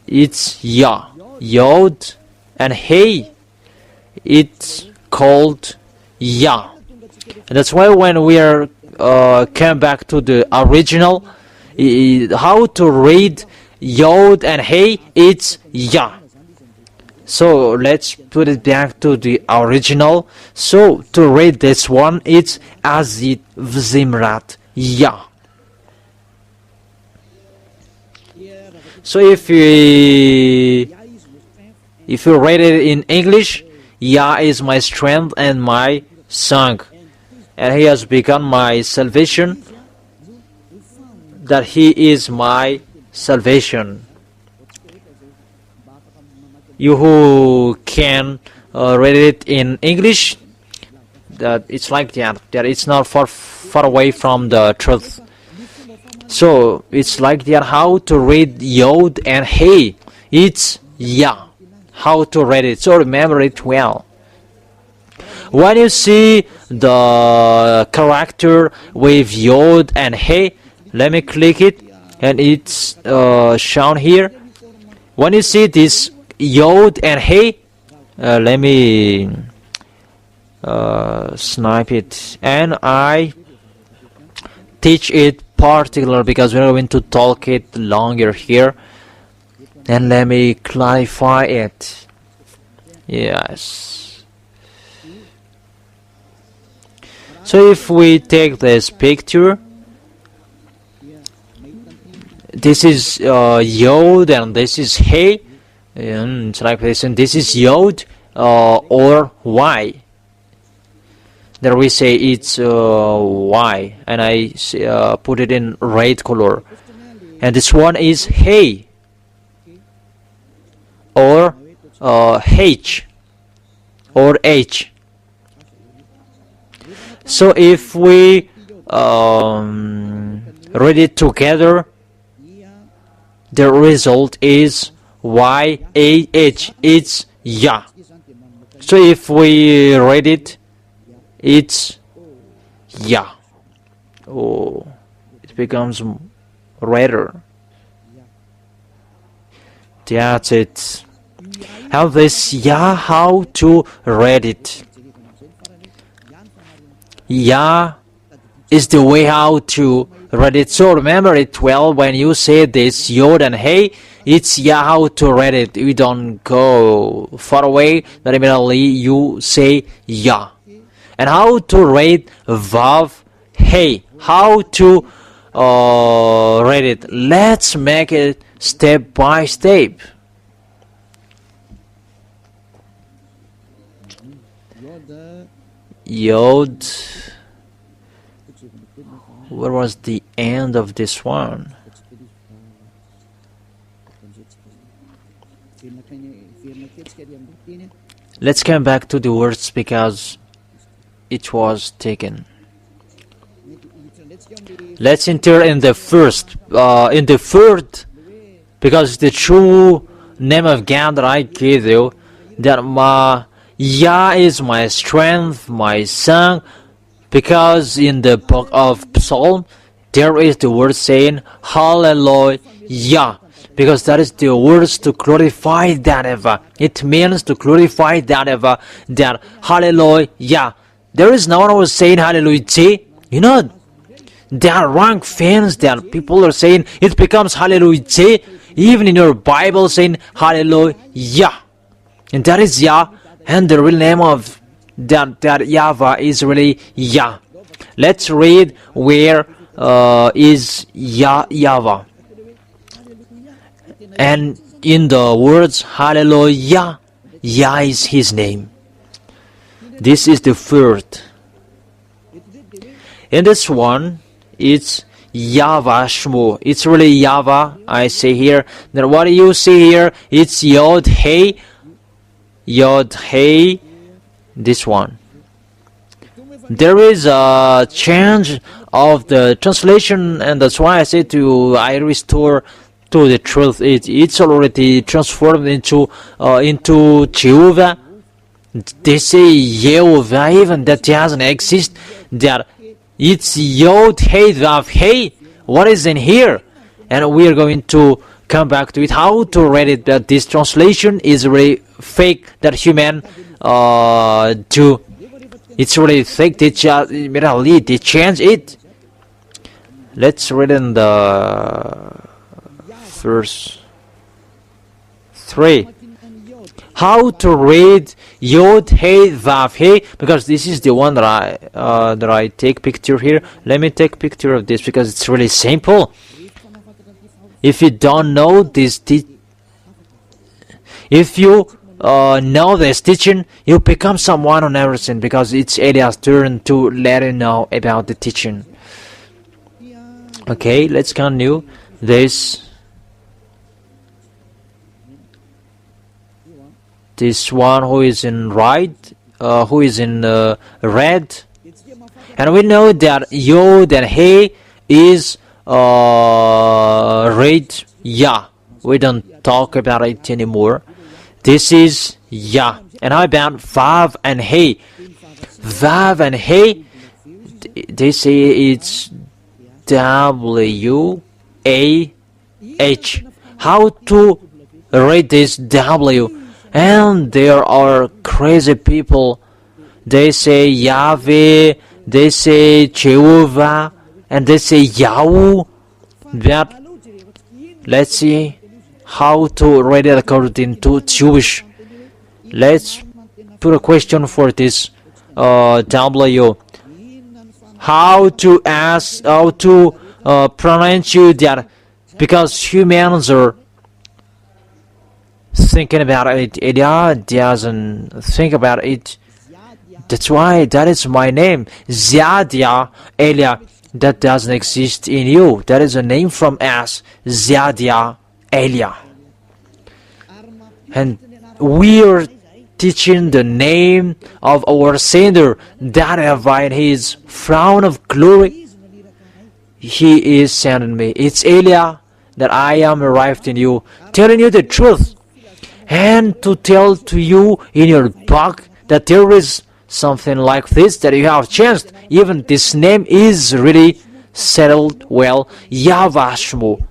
It's Yah. Yod and Hey. It's called Yah. And that's why when we are come back to the original, how to read Yod and Hey, it's Yah. So let's put it back to the original. So to read this one, it's Azid Vzimrat Yah. So if you read it in English, Yah is my strength and my song, and He has become my salvation. That He is my salvation. You who can read it in English, that it's like that it's not far away from the truth. So it's like that. How to read Yod and Hey, it's Yah. How to read it, so remember it well. When you see the character with Yod and Hey, let me click it, and it's shown here. When you see this Yod and Hey, let me snipe it, and I teach it particular because we're going to talk it longer here. And let me clarify it. Yes. So if we take this picture, this is Yod and this is Hey. It's like this, and this is Yod or Y. There we say it's Y, and I put it in red color. And this one is Hey or H or H. So if we read it together, the result is Y-A-H. It's Yah. So if we read it, it's Yah. Oh, it becomes redder. That's it. How this Yah, how to read it. Yah is the way how to read it. So remember it well when you say this Yod and Hey, it's Yah how to read it. You don't go far away, but immediately you say Yah. And how to read Vav Hey, how to read it. Let's make it step by step. Yod. Where was the end of this one. Let's come back to the words because it was taken. Let's enter in the third, because the true name of God that I gave you, that Yah is my strength, my song, because in the book of Psalm there is the word saying Hallelujah, because that is the words to glorify that ever. It means to glorify that ever, that Hallelujah. There is no one who is saying Hallelujah. You know, there are wrong fans that people are saying it becomes Hallelujah, even in your Bible saying Hallelujah, and that is Yah, and the real name of that YAHVAH is really Yah. Let's read where is YAHVAH, and in the words Hallelujah, Yah is his name. This is the third. In this one, it's YAHVAH. It's really YAHVAH. I say here. Then what do you see here? It's Yod Hey. This one. There is a change of the translation, and that's why I say I restore to the truth. It's already transformed into Jehovah. They say Yehovah, even that doesn't exist. That it's Yod Hey Vav Hey. What is in here? And we are going to come back to it. How to read it? That this translation is really fake. That human do. It's really fake. They change it. Let's read in the verse 3. How to read Yod Hey Vav Hey, because this is the one that I take picture here. Let me take picture of this because it's really simple. If you don't know this, if you know this teaching, you become someone on everything, because it's Elias' turn to let you know about the teaching. Okay, let's continue this. This one who is in who is in red, and we know that Yod and Hey is red Yah. We don't talk about it anymore. This is Yah. And how about Vav and Hey? Vav and Hey, they say it's WAH. How to read this W? And there are crazy people. They say Yahweh, they say Jehovah, and they say Yahweh. But let's see how to read it according to Jewish. Let's put a question for this W. How to pronounce that, because humans are thinking about it. Elia doesn't think about it. That's why that is my name, Ziadia Elia. That doesn't exist in you. That is a name from us, Ziadia Elia. And we are teaching the name of our Savior, that in his frown of glory, he is sending me. It's Elia that I am arrived in you, telling you the truth, and to tell to you in your book that there is something like this that you have changed. Even this name is really settled well. YAHVAH.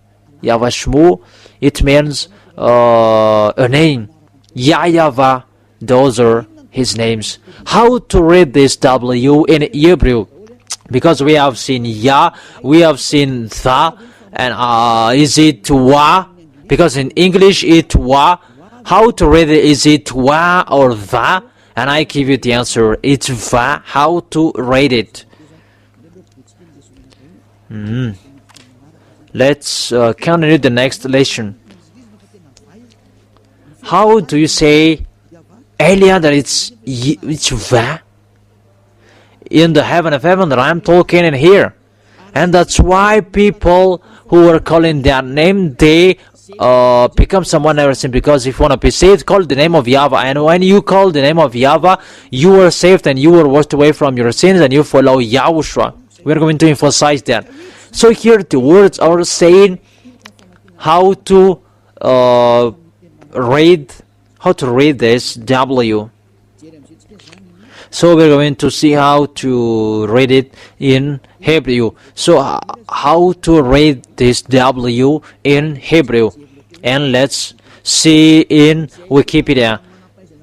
YAHVAH, it means a name. YAHVAH, those are his names. How to read this W in Hebrew? Because we have seen Yah, we have seen Tha, and is it Wa? Because in English it Wa. How to read it? Is it Wa or Va? And I give you the answer. It's Va. How to read it? Let's continue the next lesson. How do you say Elia that it's Va? In the heaven of heaven that I'm talking in here. And that's why people who are calling that name, they become someone never sin, because if you want to be saved, call the name of YAHVAH. And when you call the name of YAHVAH, you are saved and you are washed away from your sins and you follow YAHOSHUAH. We're going to emphasize that. So here the words are saying how to read this W. So we're going to see how to read it in Hebrew. So how to read this W in Hebrew, and let's see in Wikipedia.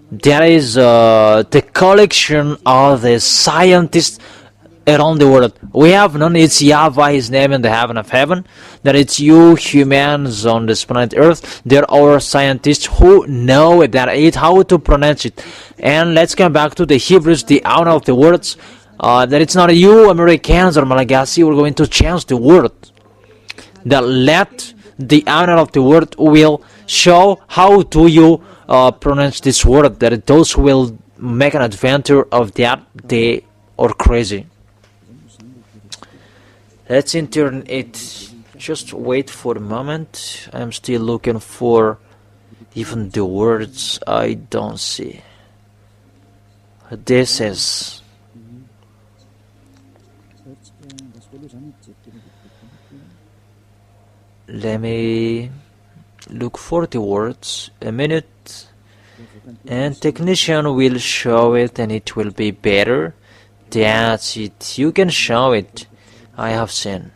There is the collection of the scientists around the world. We have known it's YAHVAH, his name in the heaven of heaven, that it's you humans on this planet Earth. There are scientists who know that it, how to pronounce it. And let's come back to the Hebrews, the owner of the words, that it's not you Americans or Malagasy, we're going to change the word. That let the owner of the word will show how do you pronounce this word, that those who will make an adventure of that, they are crazy. Let's enter it. Just wait for a moment. I'm still looking for even the words I don't see. This is. Let me look for the words a minute, and technician will show it and it will be better. That's it. You can show it. I have seen.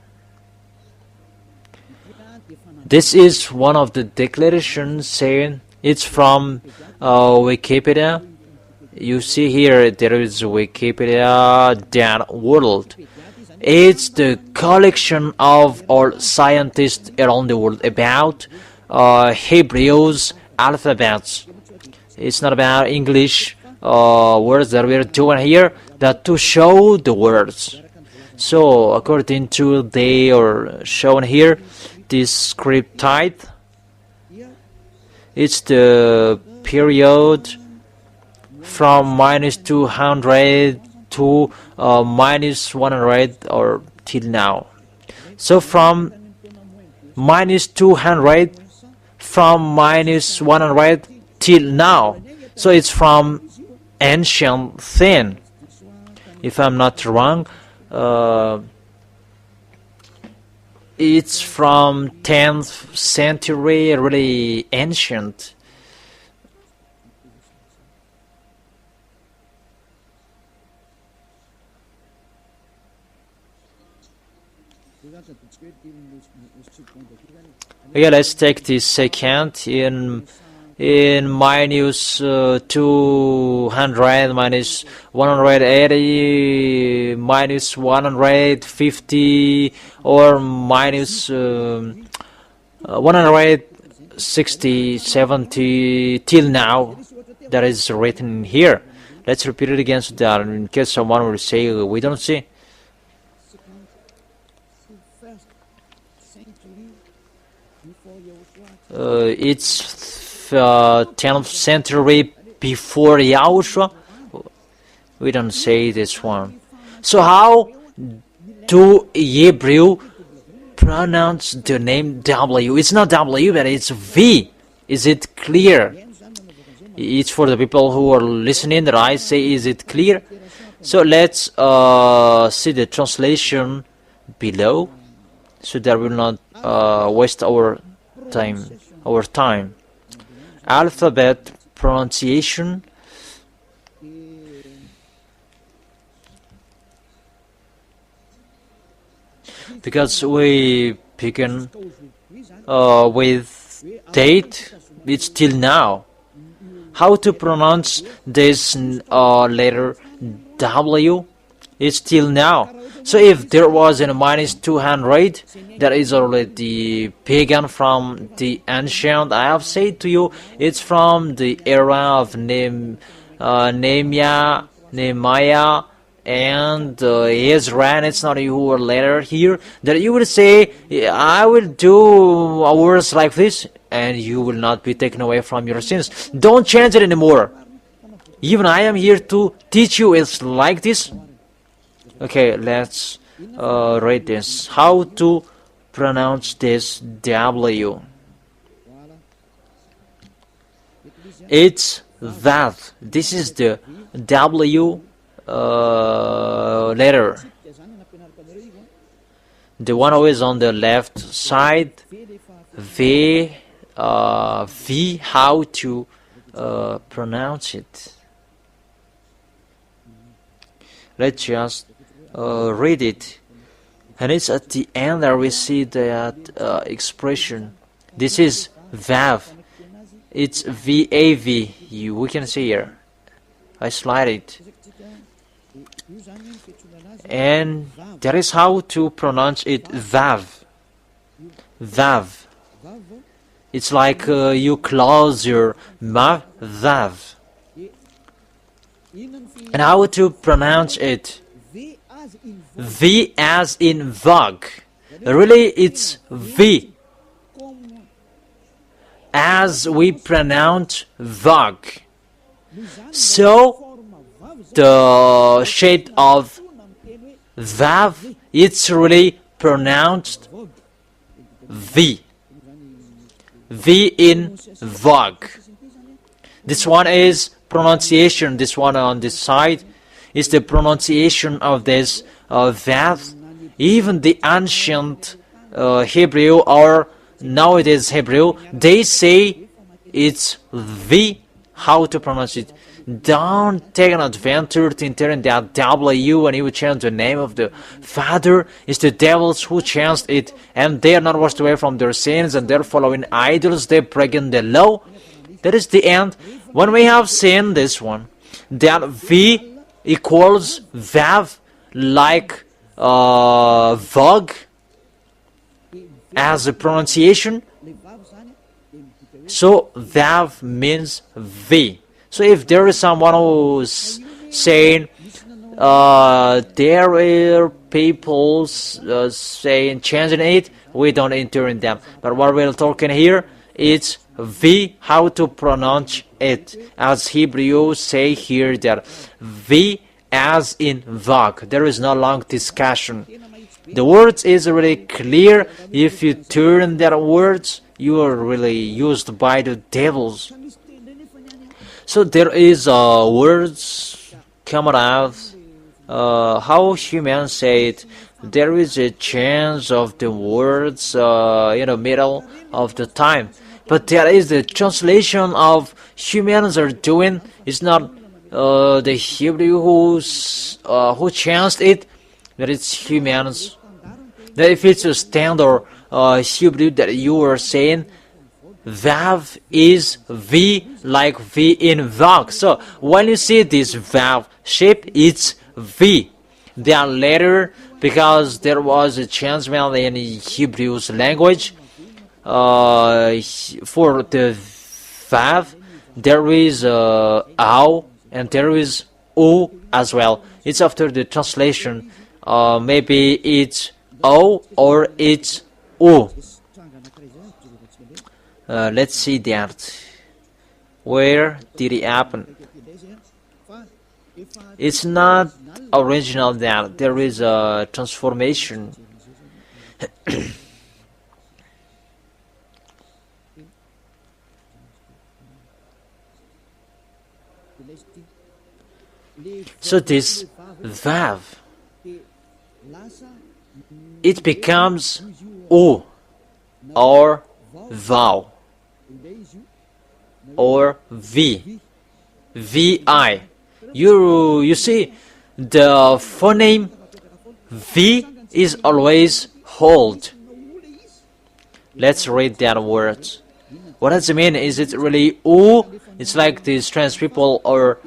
This is one of the declarations saying it's from Wikipedia. You see here there is Wikipedia.world. It's the collection of all scientists around the world about Hebrew's alphabets. It's not about English words that we're doing here, that to show the words. So according to they are shown here, this script type, it's the period from -200 to -100 or till now. So from -200, from -100 till now. So it's from ancient thing, if I'm not wrong. It's from 10th century, really ancient. Okay, let's take this second in -200, -180, -150, or -160, 70 till now. That is written here. Let's repeat it again so that in case someone will say we don't see. It's 10th century before Yahushua. We don't say this one. So how do Hebrew pronounce the name W? It's not W, but it's V. Is it clear? It's for the people who are listening that I say, is it clear? So let's see the translation below, so that we'll not waste our time. Alphabet pronunciation. Because we begin with date, it's till now. How to pronounce this letter W? It's till now. So if there was in -200, that is already pagan from the ancient. I have said to you, it's from the era of Nehemiah and Ezra. It's not you who are later here, that you will say, I will do words like this, and you will not be taken away from your sins. Don't change it anymore. Even I am here to teach you it's like this. Okay, let's read this. How to pronounce this W? It's that. This is the W letter. The one who is on the left side. V. How to pronounce it? Let's just read it. And it's at the end there we see that expression. This is VAV. It's VAV. We can see here. I slide it. And that is how to pronounce it, VAV. VAV. It's like you close your mouth, VAV. And how to pronounce it? V as in VOG. Really, it's V as we pronounce VOG. So, the shape of VAV, it's really pronounced V. V in VOG. This one is pronunciation. This one on this side is the pronunciation of this VAV. Even the ancient Hebrew or nowadays Hebrew, they say it's V. How to pronounce it? Don't take an adventure to enter that W and you will change the name of the Father. It's the devils who changed it, and they are not washed away from their sins, and they're following idols, they're breaking the law. That is the end. When we have seen this one, that V equals VAV, like VOG as a pronunciation. So VAV means V. So if there is someone who's saying there are people saying changing it, we don't enter in them. But what we're talking here is V, how to pronounce it. As Hebrews say here that V as in VOG. There is no long discussion. The words is really clear. If you turn that words, you are really used by the devils. So there is words coming out. How humans say it, there is a chance of the words in the middle of the time. But there is the translation of humans are doing. It's not the Hebrew who changed it. That it's humans. That if it's a standard Hebrew that you are saying, VAV is V like V in VOG. So when you see this VAV shape, it's V. Then later, because there was a changement in Hebrew's language, for the VAV, there is AU and there is U as well. It's after the translation. Maybe it's O or it's U. Let's see that. Where did it happen? It's not original that there is a transformation. So this VAV, it becomes U or VOW or V, VI. You see, the phoneme V is always hold. Let's read that word. What does it mean? Is it really U? It's like these trans people are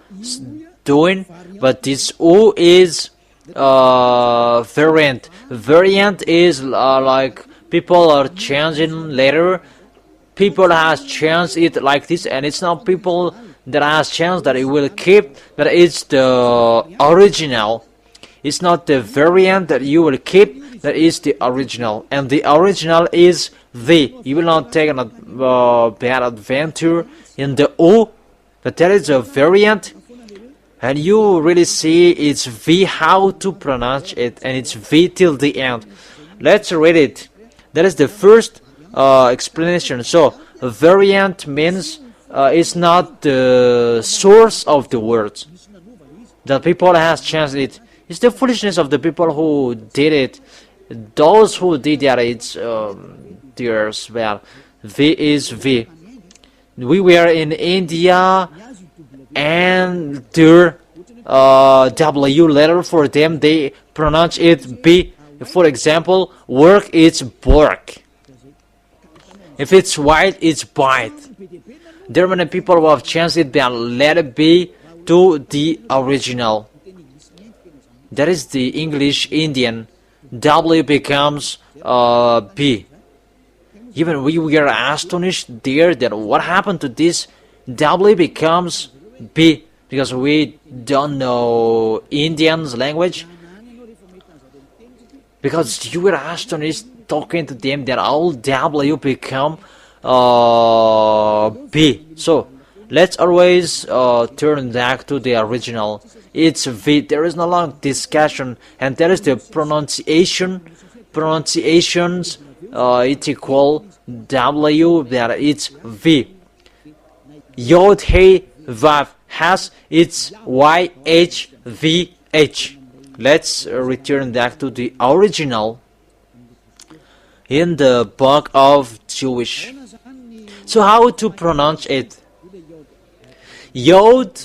doing, but this U is variant. Variant is like people are changing later. People has changed it like this, and it's not people that has changed that it will keep, but it's the original. It's not the variant that you will keep, that is the original, and the original is the. You will not take a bad adventure in the U, but there is a variant. And you really see it's V, how to pronounce it, and it's V till the end. Let's read it. That is the first explanation. So, a variant means it's not the source of the words. The people has changed it. It's the foolishness of the people who did it. Those who did that, it's theirs. Well, V is V. We were in India, and their W letter for them, they pronounce it B. For example, work is work. If it's white, it's white. There are many people who have changed it by letter B to the original. That is the English Indian. W becomes B. Even we were astonished there that what happened to this W becomes B, because we don't know Indian's language. Because you were astonished talking to them that all W become B. So let's always turn back to the original. It's V. There is no long discussion, and there is the pronunciation. Pronunciations it's equal W, that it's V. Yod He Vav has its YHVH. Let's return back to the original in the book of Jewish. So how to pronounce it? Yod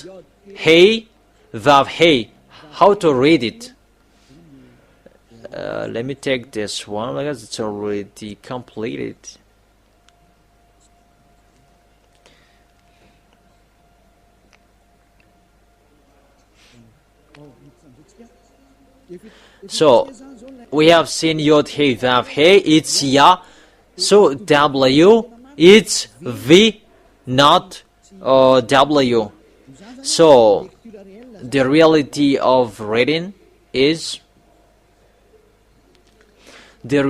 He Vav He. How to read it? Let me take this one because it's already completed. So we have seen Yod He Vav He, it's Ya. So W, it's V, not W. So the reality of reading is, this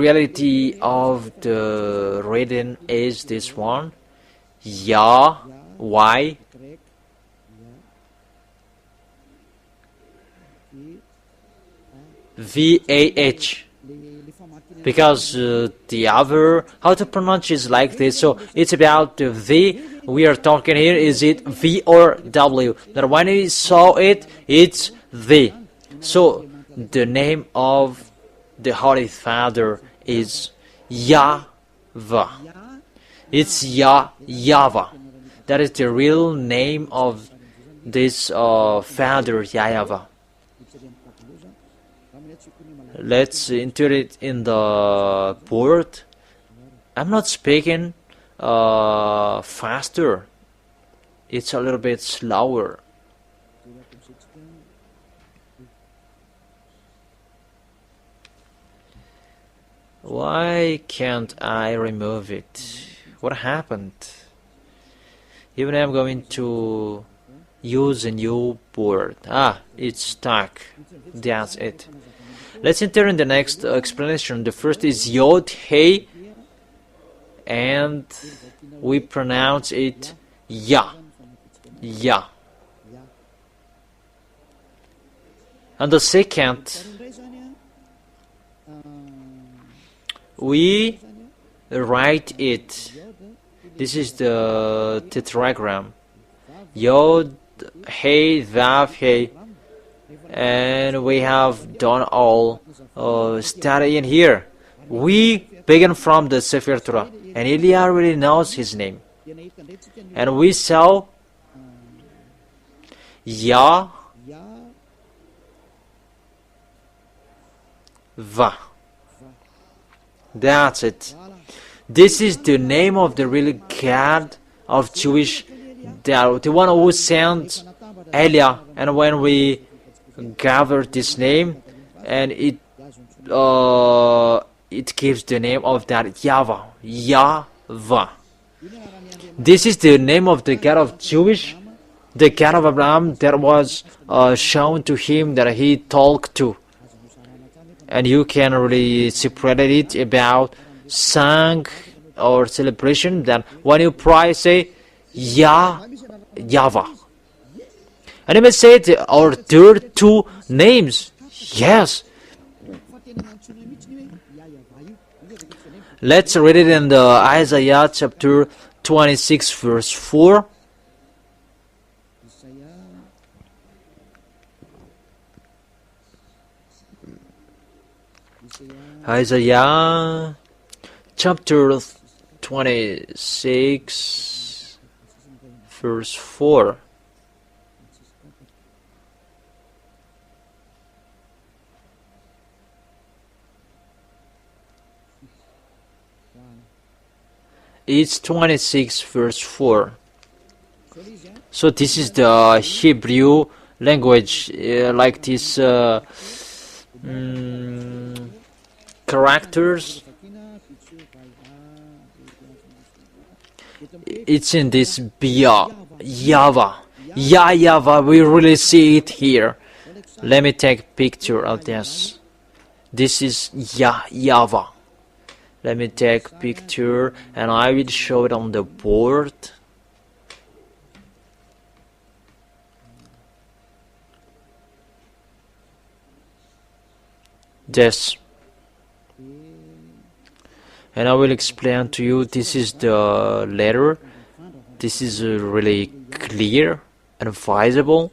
one. Ya, Y, VAH, because the other, how to pronounce is like this. So it's about the V we are talking here. Is it V or W? That when we saw it, it's V. So the name of the Holy Father is YAHVAH. It's YAHVAH. That is the real name of this Father, YAHVAH. Let's enter it in the board. I'm not speaking faster. It's a little bit slower. Why can't I remove it? What happened? Even I'm going to use a new board. It's stuck. That's it. Let's enter in the next explanation. The first is Yod He, and we pronounce it Ya. Ya. And the second, we write it. This is the tetragram. Yod He Vav He. And we have done all studying here. We begin from the Sefer Torah, and Ilya already knows his name. And we saw YAHVAH. That's it. This is the name of the real God of Jewish, the one who sent Elia. And when we gathered this name, and it gives the name of that YAHVAH. YAHVAH. This is the name of the God of Jewish, the God of Abraham that was shown to him, that he talked to. And you can really separate it about song or celebration, that when you pray, say YAHVAH. And you may say, are there two names? Yes. Let's read it in the Isaiah chapter 26 verse 4. Isaiah chapter 26 verse 4. It's 26 verse 4. So this is the Hebrew language, like this characters. It's in this Bia, YAHVAH. YAHVAH, we really see it here. Let me take a picture of this. This is YAHVAH. Let me take a picture and I will show it on the board. This. And I will explain to you, this is the letter. This is really clear and visible.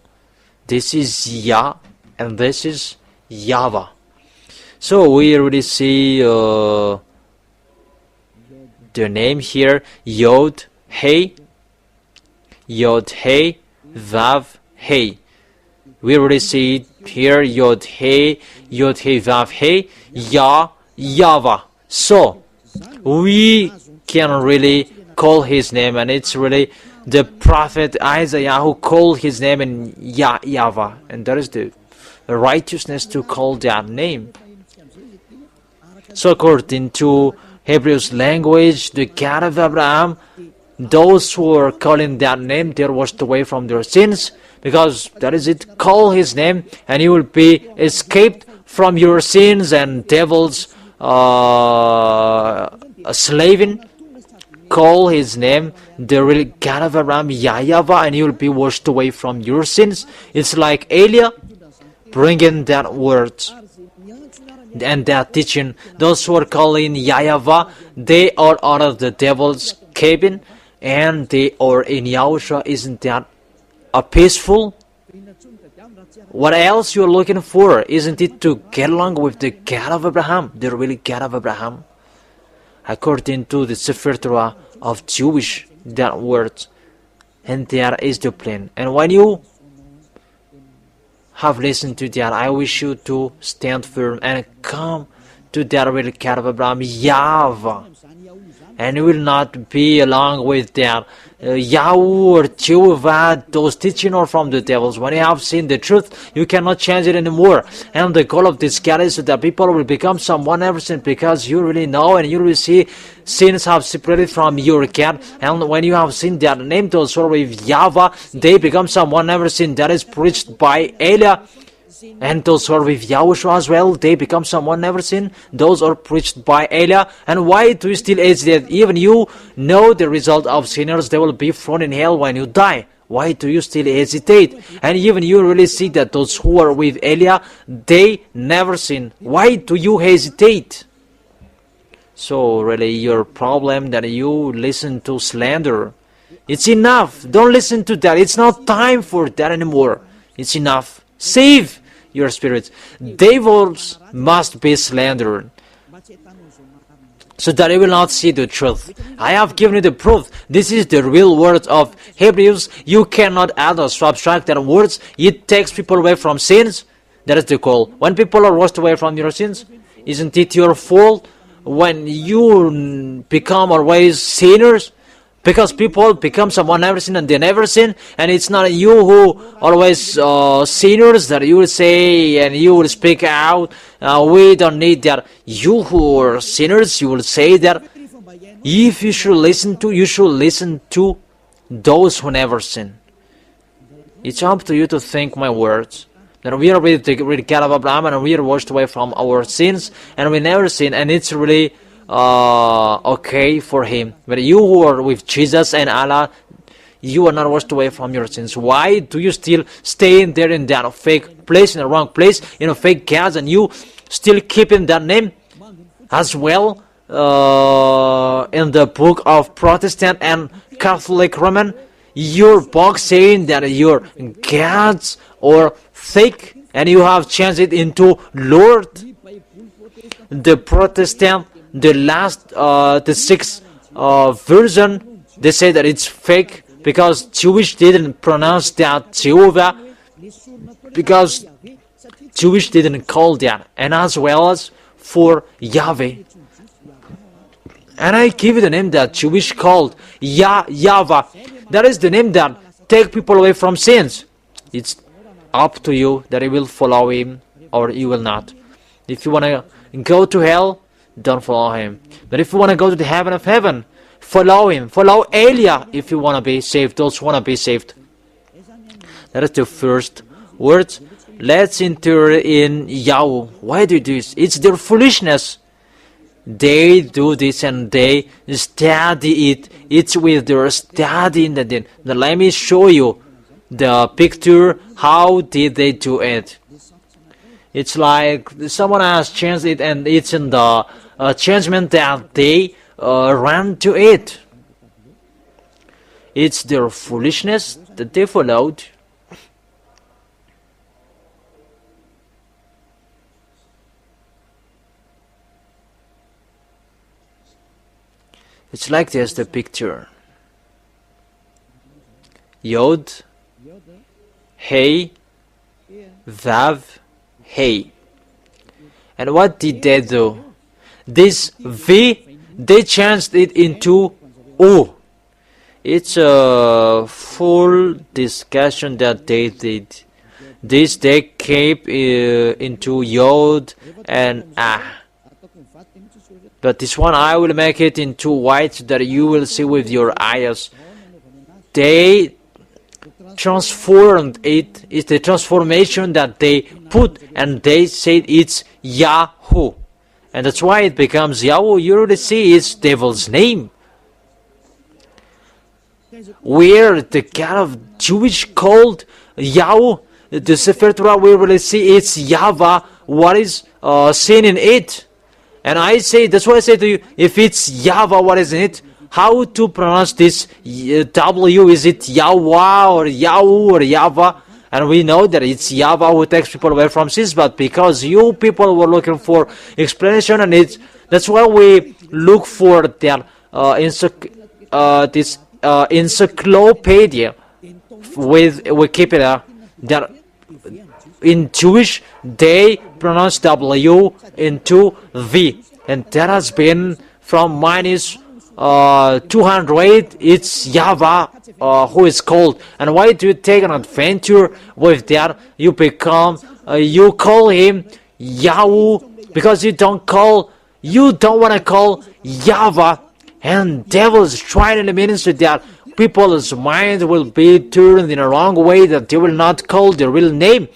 This is Yah and this is YAHVAH. So we already see the name here, Yod Hey, Yod Hey, Vav Hey. We already see it here, Yod Hey, Vav Hey, YAHVAH. So we can really call his name, and it's really the prophet Isaiah who called his name in YAHVAH, and that is the righteousness to call that name. So according to Hebrew's language, the God of Abraham, those who are calling that name, they are washed away from their sins, because that is it, call his name and you will be escaped from your sins and devils slaving. Call his name, the real God of Abraham, YAHVAH, and you will be washed away from your sins. It's like Elia bringing that word and that teaching. Those who are calling YAHVAH, they are out of the devil's cabin and they are in Yahushua. Isn't that peaceful? What else you're looking for? Isn't it to get along with the God of Abraham, the really God of Abraham? According to the Sefer Torah of Jewish, that word, and there is the plan. And when you have listened to that, I wish you to stand firm and come to that real God of Abraham, YAHVAH, and you will not be along with that Yahweh or Jehovah, those teaching are from the devils. When you have seen the truth, you cannot change it anymore. And the goal of this God is so that people will become someone ever since, because you really know and you will see sins have separated from your God. And when you have seen that name, those who are with YAHVAH, they become someone ever since. That is preached by Elia. And those who are with Yahushua as well, they become someone never seen. Those are preached by Elia. And why do you still hesitate? Even you know the result of sinners, they will be thrown in hell when you die. Why do you still hesitate? And even you really see that those who are with Elia, they never sin. Why do you hesitate? So really your problem that you listen to slander. It's enough. Don't listen to that. It's not time for that anymore. It's enough. Save your spirits. Devils must be slandered, so that you will not see the truth. I have given you the proof. This is the real words of Hebrews. You cannot add or subtract that words. It takes people away from sins. That is the call. When people are washed away from your sins, isn't it your fault when you become always sinners? Because people become someone never sin and they never sin, and it's not you who always sinners that you will say and you will speak out. We don't need that. You who are sinners, you will say that. If you should listen to, you should listen to those who never sin. It's up to you to think my words. That we are with the God of Abraham and we are washed away from our sins and we never sin, and it's really okay for him. But you who are with Jesus and Allah, you are not washed away from your sins. Why do you still stay in there in that fake place, in the wrong place, in a fake gods, and you still keeping that name as well? In the book of Protestant and Catholic Roman, your book saying that your gods are fake, and you have changed it into Lord. The Protestant, the sixth version, they say that it's fake because Jewish didn't pronounce that Jehovah, because Jewish didn't call that, and as well as for Yahweh. And I give you the name that Jewish called YAHVAH. That is the name that take people away from sins. It's up to you that you will follow him or you will not. If you want to go to hell, don't follow him. But if you want to go to the heaven of heaven, follow him. Follow Elia if you want to be saved. Those who want to be saved. That is the first word. Let's enter in Yahweh. Why do you do this? It's their foolishness. They do this and they study it. It's with their study in the din. Now let me show you the picture. How did they do it? It's like someone has changed it, and it's in the changement that they ran to it. It's their foolishness that they followed. It's like this, the picture. Yod, Hey, Vav, Hey. And what did they do? This V, they changed it into O. It's a full discussion that they did. This they keep into Yod and Ah. But this one I will make it into white so that you will see with your eyes. They transformed it. It's the transformation that they put, and they said it's Yahoo. And that's why it becomes Yahweh. You already see it's devil's name. Where the God of Jewish called Yahweh, the Sefer Torah, we really see it's YAHVAH. What is seen in it? And I say, that's why I say to you, if it's YAHVAH, what is in it? How to pronounce this W? Is it Yahweh or Yahoo or YAHVAH? And we know that it's YAHVAH who takes people away from sins, but because you people were looking for explanation, and that's why we look for that this encyclopedia with Wikipedia, that in Jewish they pronounce W into V, and that has been from minus 200. It's YAHVAH who is called. And why do you take an adventure with that? You become you call him Yahweh because you don't want to call YAHVAH. And devils trying to minister that people's mind will be turned in a wrong way, that they will not call the real name,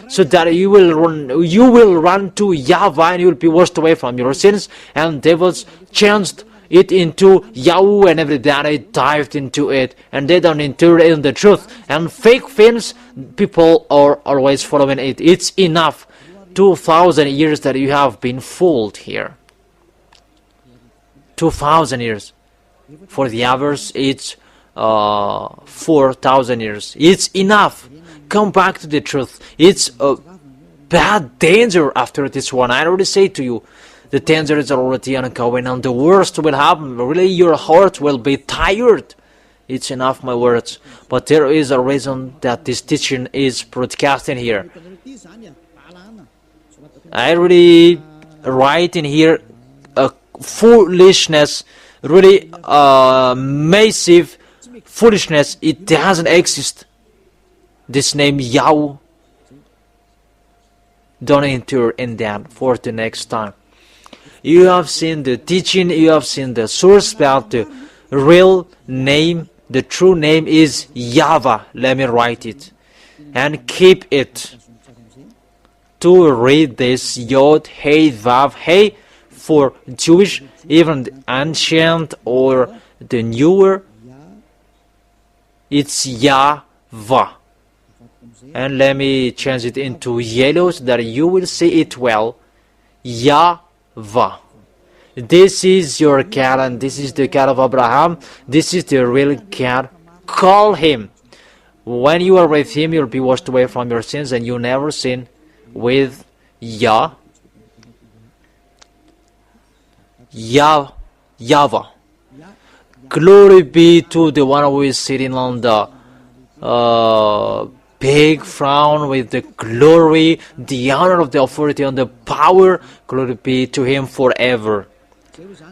so that you will run to YAHVAH and you will be washed away from your sins. And devils changed it into Yahweh, and everybody dived into it, and they don't enter in the truth. And fake things, people are always following it. It's enough 2,000 years that you have been fooled here. 2,000 years. For the others, it's 4,000 years. It's enough. Come back to the truth. It's a bad danger after this one. I already say to you, the danger is already ongoing, and the worst will happen. Really, your heart will be tired. It's enough, my words. But there is a reason that this teaching is broadcasting here. I really write in here a foolishness, really massive foolishness. It doesn't exist. This name Yahweh. Don't enter in that for the next time. You have seen the teaching, you have seen the source, but the real name, the true name is YAHVAH. Let me write it and keep it. To read this Yod, Hey, Vav, Hey, for Jewish, even the ancient or the newer, It's YAHVAH. And let me change it into yellow so that you will see it well. YAHVAH. This is your cat, and this is the cat of Abraham. This is the real cat. Call him. When you are with him, you'll be washed away from your sins, and you never sin with YAHVAH. Glory be to the one who is sitting on the big throne with the glory, the honor of the authority, and the power. Glory be to him forever.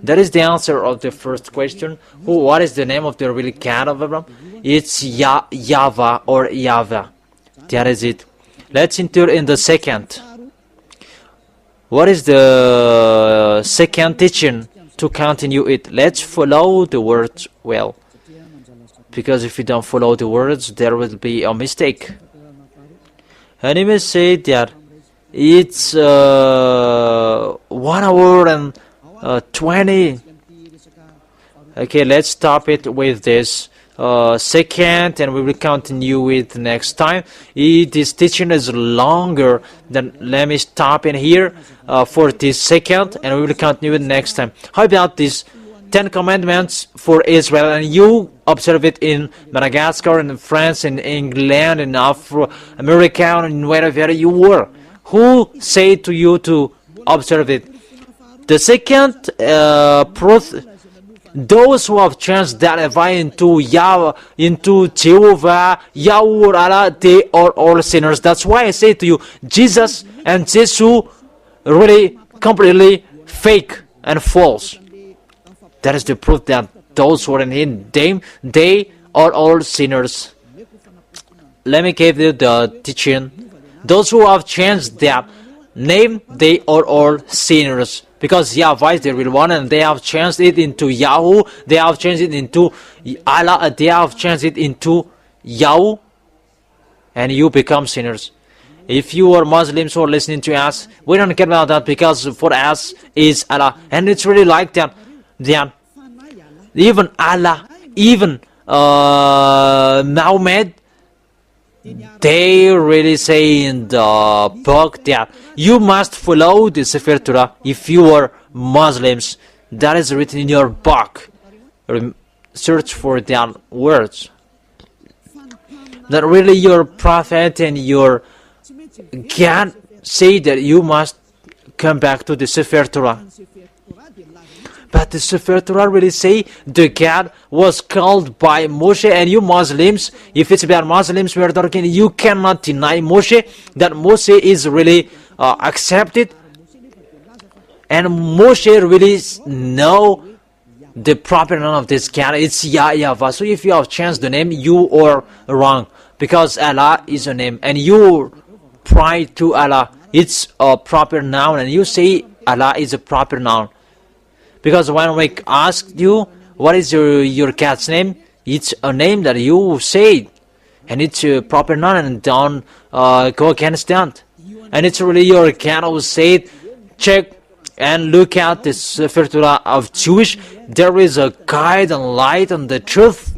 That is the answer of the first question. What is the name of the real cat of Abraham? It's YAHVAH or YAHVAH. That is it. Let's enter in the second. What is the second teaching to continue it? Let's follow the words well. Because if you don't follow the words, there will be a mistake. And he may say that it's 1 hour and 20. Okay, let's stop it with this second, and we will continue it next time. This teaching is longer than, let me stop in here for this second, and we will continue it next time. How about this 10 commandments for Israel, and you observe it in Madagascar, in France, in England, in America, and wherever you were? Who said to you to observe it? The second proof, those who have changed that YAHVAH into Jehovah, Yahweh, Allah, they are all sinners. That's why I say to you, Jesus and Jesus really completely fake and false. That is the proof that those who are in Him, they are all sinners. Let me give you the teaching. Those who have changed their name, they are all sinners. Because YAHVAH is the real one, and they have changed it into Yahoo, they have changed it into Allah, they have changed it into Yahoo, and you become sinners. If you are Muslims who are listening to us, we don't care about that, because for us is Allah, and it's really like that. Even Allah, even Muhammad, they really say in the book that you must follow the Sefer Torah if you are Muslims. That is written in your book. Search for that words. That really your prophet and your God say that you must come back to the Sefer Torah. But the Sefer Torah really say the God was called by Moshe, and you Muslims, if it's about Muslims we are talking, you cannot deny Moshe, that Moshe is really accepted, and Moshe really know the proper name of this God. It's YAHVAH. So if you have changed the name, you are wrong, because Allah is a name, and you pray to Allah. It's a proper noun, and you say Allah is a proper noun. Because when we ask you, what is your cat's name? It's a name that you say, and it's a proper noun, and don't go against that. And it's really your cat who said, check and look at the Sefer Torah of Jewish. There is a guide and light on the truth.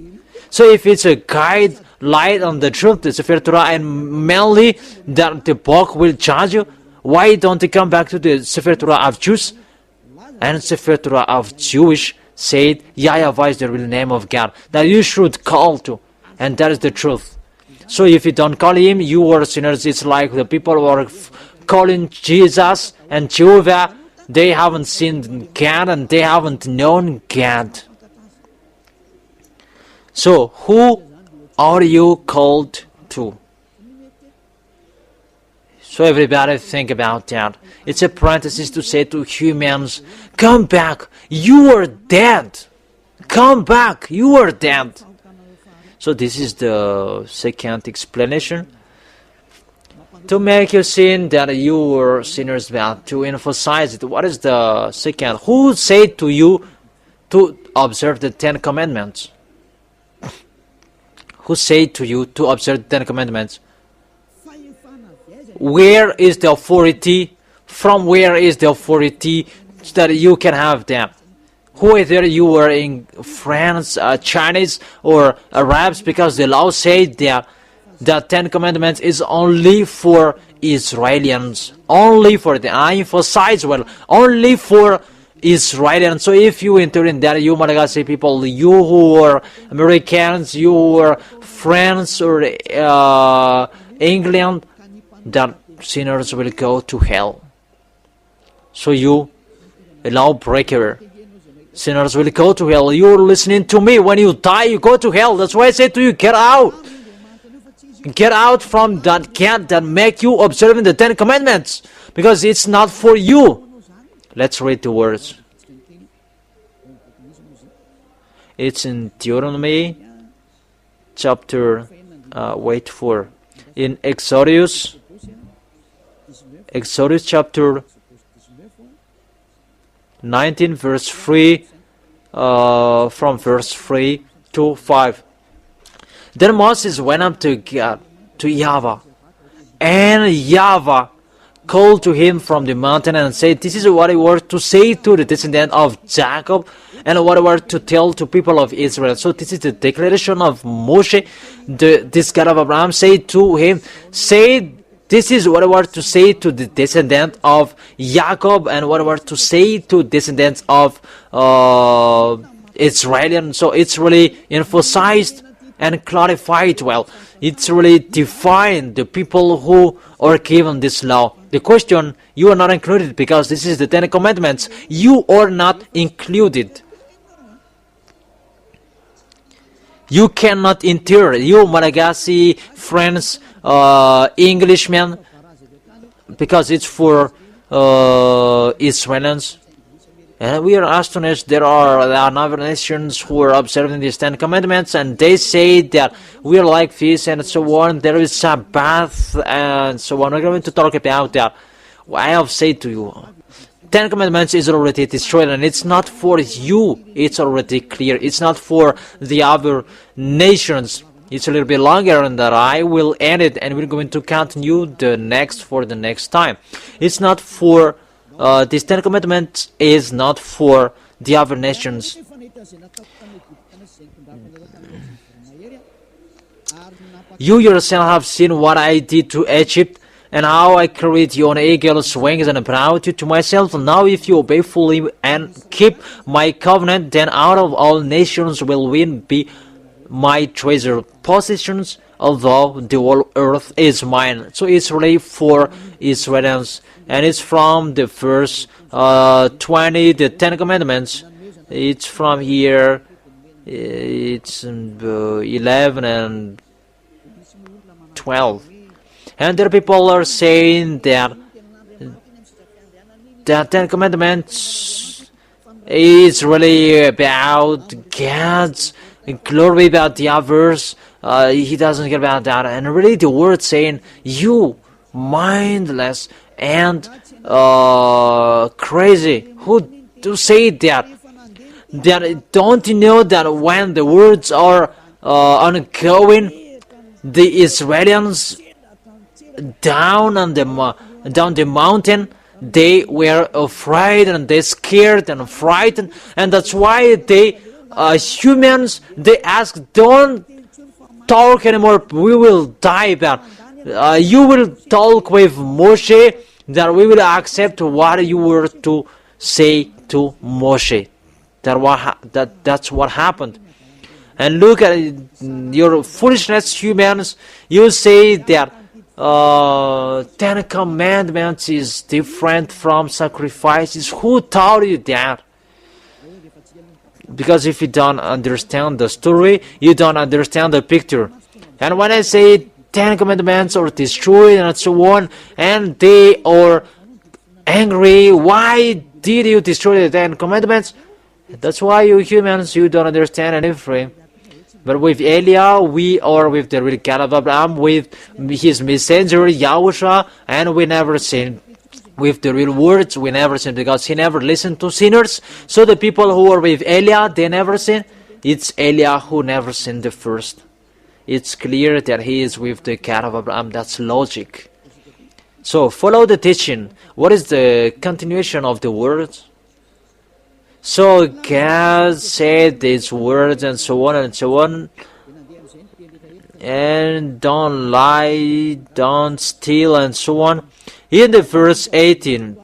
So if it's a guide, light on the truth, the Sefer Torah, and mainly that the book will judge you, why don't you come back to the Sefer Torah of Jews? And Sefer Torah of Jewish said YAHVAH is the real name of God that you should call to, and that is the truth. So if you don't call Him, you are sinners. It's like the people who are calling Jesus and Jehovah, they haven't seen God and they haven't known God. So who are you called to? So everybody think about that. It's a parenthesis to say to humans, come back, you are dead. Come back, you are dead. So this is the second explanation. To make you sin that you were sinners, but to emphasize it, what is the second? Who said to you to observe the 10 commandments? Who said to you to observe the 10 commandments? Where is the authority? From where is the authority that you can have them? whether you were in France, Chinese, or Arabs, because the law said that the Ten Commandments is only for Israelians, only for the, I emphasize, well, only for Israelians. So if you enter in there, you Malagasy people, you who are Americans, you who are France or England, that sinners will go to hell. So you, a lawbreaker, sinners will go to hell. You're listening to me. When you die, you go to hell. That's why I say to you, get out. Get out from that camp that make you observing the Ten Commandments, because it's not for you. Let's read the words. It's in Deuteronomy chapter, in Exodus chapter 19 verse 3, from verse 3 to 5. Then Moses went up to God, to YAHVAH, and YAHVAH called to him from the mountain and said, this is what I were to say to the descendant of Jacob, and what I were to tell to people of Israel. So this is the declaration of Moshe. This God of Abraham said to him, say, this is what I were to say to the descendant of Jacob, and what I were to say to descendants of Israelian. So it's really emphasized and clarified well. It's really defined the people who are given this law. The question, you are not included because this is the Ten Commandments. You are not included. You cannot enter. You Malagasy, French, Englishmen, because it's for Israelians. And we are astonished. There are other nations who are observing these Ten Commandments, and they say that we are like this and so on. There is Sabbath and so on. We're going to talk about that. I have said to you, Ten Commandments is already destroyed, and it's not for you. It's already clear. It's not for the other nations. It's a little bit longer, and that I will end it, and we're going to continue the next time. It's not for this Ten Commandments is not for the other nations. You yourself have seen what I did to Egypt, and how I carried you on eagle's wings and brought you to myself. Now if you obey fully and keep my covenant, then out of all nations will we be my treasure possessions, although the whole earth is mine. So it's really for Israelians, and it's from the verse 20, the Ten Commandments. It's from here, it's 11 and 12. And there people are saying that the Ten Commandments is really about God's glory, about the others. He doesn't care about that. And really the word saying, you mindless and crazy, who do say that? Don't you know that when the words are ongoing, the Israelians down the mountain, they were afraid and they scared and frightened, and that's why they humans, they ask, don't talk anymore, we will die. But you will talk with Moshe, that we will accept what you were to say to Moshe. That's what happened. And look at your foolishness, humans. You say that Ten Commandments is different from sacrifices. Who taught you that? Because if you don't understand the story, you don't understand the picture. And when I say Ten Commandments are destroyed and so on, and they are angry, why did you destroy the Ten Commandments? That's why you humans, you don't understand anything. But with Elia, we are with the real God of Abraham, with his messenger, YAHOSHUAH, and we never sin. With the real words, we never sin, because he never listened to sinners. So the people who are with Elia, they never sin. It's Elia who never sinned the first. It's clear that he is with the God of Abraham. That's logic. So follow the teaching. What is the continuation of the words? So God said these words and so on and so on. And don't lie, don't steal, and so on. In the verse 18,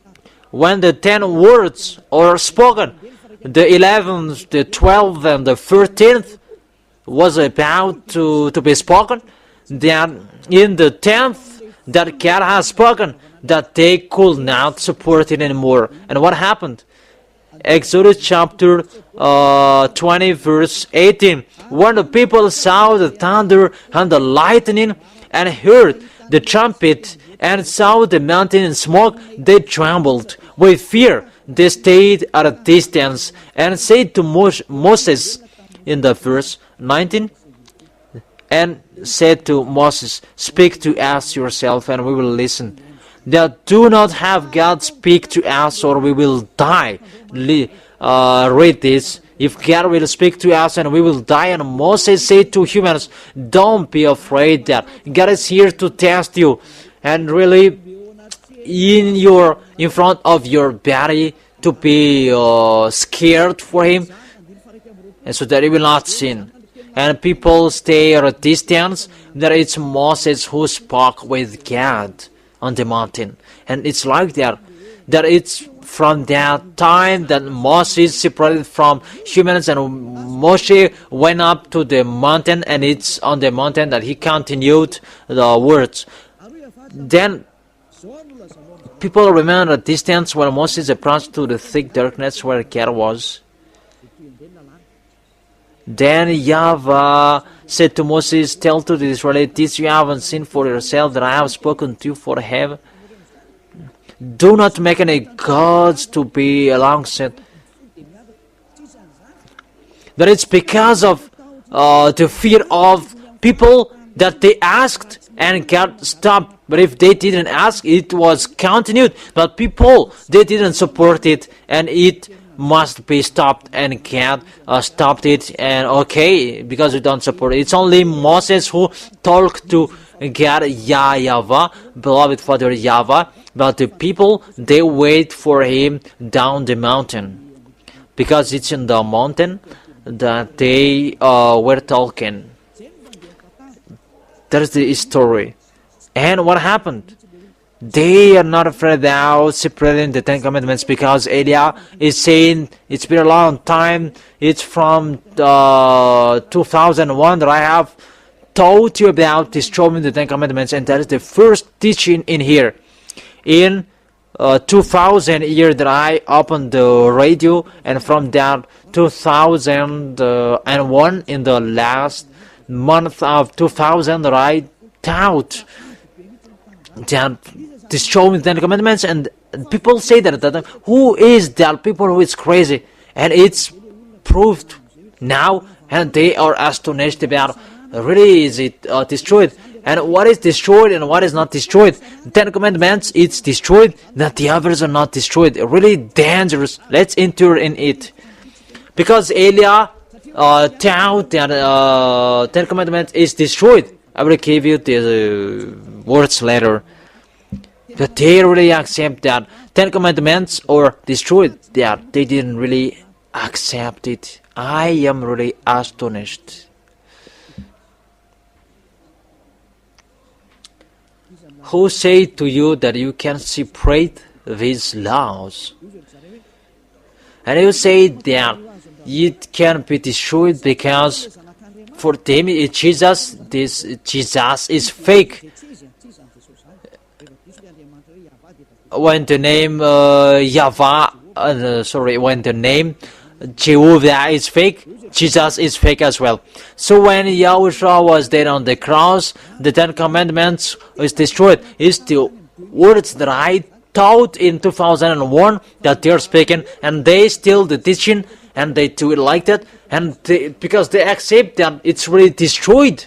when the 10 words are spoken, the 11th, the 12th, and the 13th was about to be spoken, then in the 10th that God has spoken, that they could not support it anymore. And what happened? Exodus chapter 20 verse 18. When the people saw the thunder and the lightning and heard the trumpet and saw the mountain in smoke, they trembled with fear. They stayed at a distance and said to Moses, in the verse 19, and said to Moses, "Speak to us yourself and we will listen. That do not have God speak to us or we will die." Read this. If God will speak to us and we will die. And Moses said to humans, don't be afraid, that God is here to test you. And really, in front of your body, to be scared for him, and so that he will not sin. And people stay at a distance. That it's Moses who spoke with God on the mountain. And it's like that. That it's from that time that Moses separated from humans and Moshe went up to the mountain, and it's on the mountain that he continued the words. Then people remained at a distance while Moses approached to the thick darkness where God was. Then YAHVAH said to Moses, "Tell to the Israelites, you haven't seen for yourself that I have spoken to you for heaven. Do not make any gods to be alongside." That it's because of the fear of people that they asked and God stopped. But if they didn't ask, it was continued. But people, they didn't support it, and it must be stopped, and God stopped it. And okay, because we don't support it, it's only Moses who talked to God, YAHVAH, beloved Father YAHVAH. But the people, they wait for him down the mountain, because it's in the mountain that they were talking. That's the story. And what happened? They are not afraid now separating the 10 Commandments, because Elia is saying it's been a long time. It's from 2001 that I have taught you about destroying the 10 Commandments, and that is the first teaching in here. In 2000 year that I opened the radio, and from that 2001 in the last month of 2000 that I taught that destroying the 10 Commandments. And people say that who is that people who is crazy, and it's proved now, and they are astonished about really is it destroyed, and what is destroyed and what is not destroyed. 10 Commandments, it's destroyed, that the others are not destroyed. Really dangerous. Let's enter in it, because Elia taught that 10 Commandments is destroyed. I will give you the words later. But they really accept that 10 Commandments are destroyed, that they didn't really accept it. I am really astonished. Who say to you that you can separate these laws? And you say that it can be destroyed because for them Jesus is fake. When the name when the name Jehovah is fake, Jesus is fake as well. So when Yahushua was dead on the cross, the 10 Commandments was destroyed. It's the words that I taught in 2001 that they are speaking, and they still the teaching, and they do it like that, and because they accept that it's really destroyed.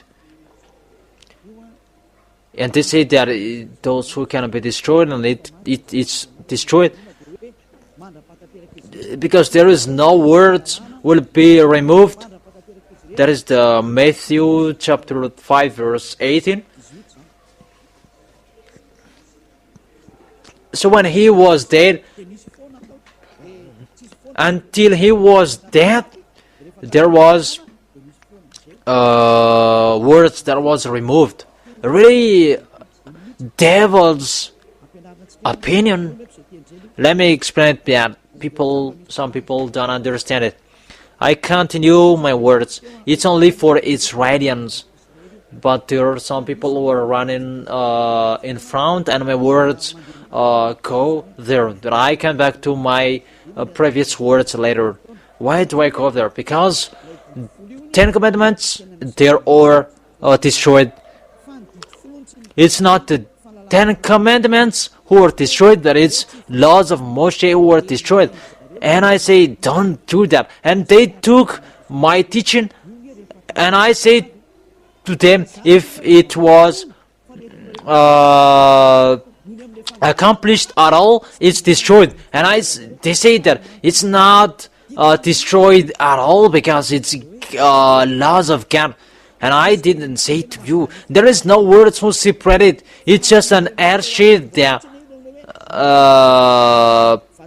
And they say that those who cannot be destroyed, and it's destroyed, because there is no words will be removed. That is the Matthew chapter 5 verse 18. So when he was dead, until he was dead, there was words that was removed. Really, devil's opinion. Let me explain it that some people don't understand it. I continue my words. It's only for Israelians, but there are some people who are running in front, and my words go there. But I come back to my previous words later. Why do I go there? Because 10 Commandments, they are destroyed. It's not the 10 Commandments who are destroyed, but it's laws of Moshe who are destroyed. And I say, don't do that. And they took my teaching, and I say to them, if it was accomplished at all, it's destroyed. And they say that it's not destroyed at all because it's laws of God. And I didn't say to you, there is no words who separated. It's just an air sheet that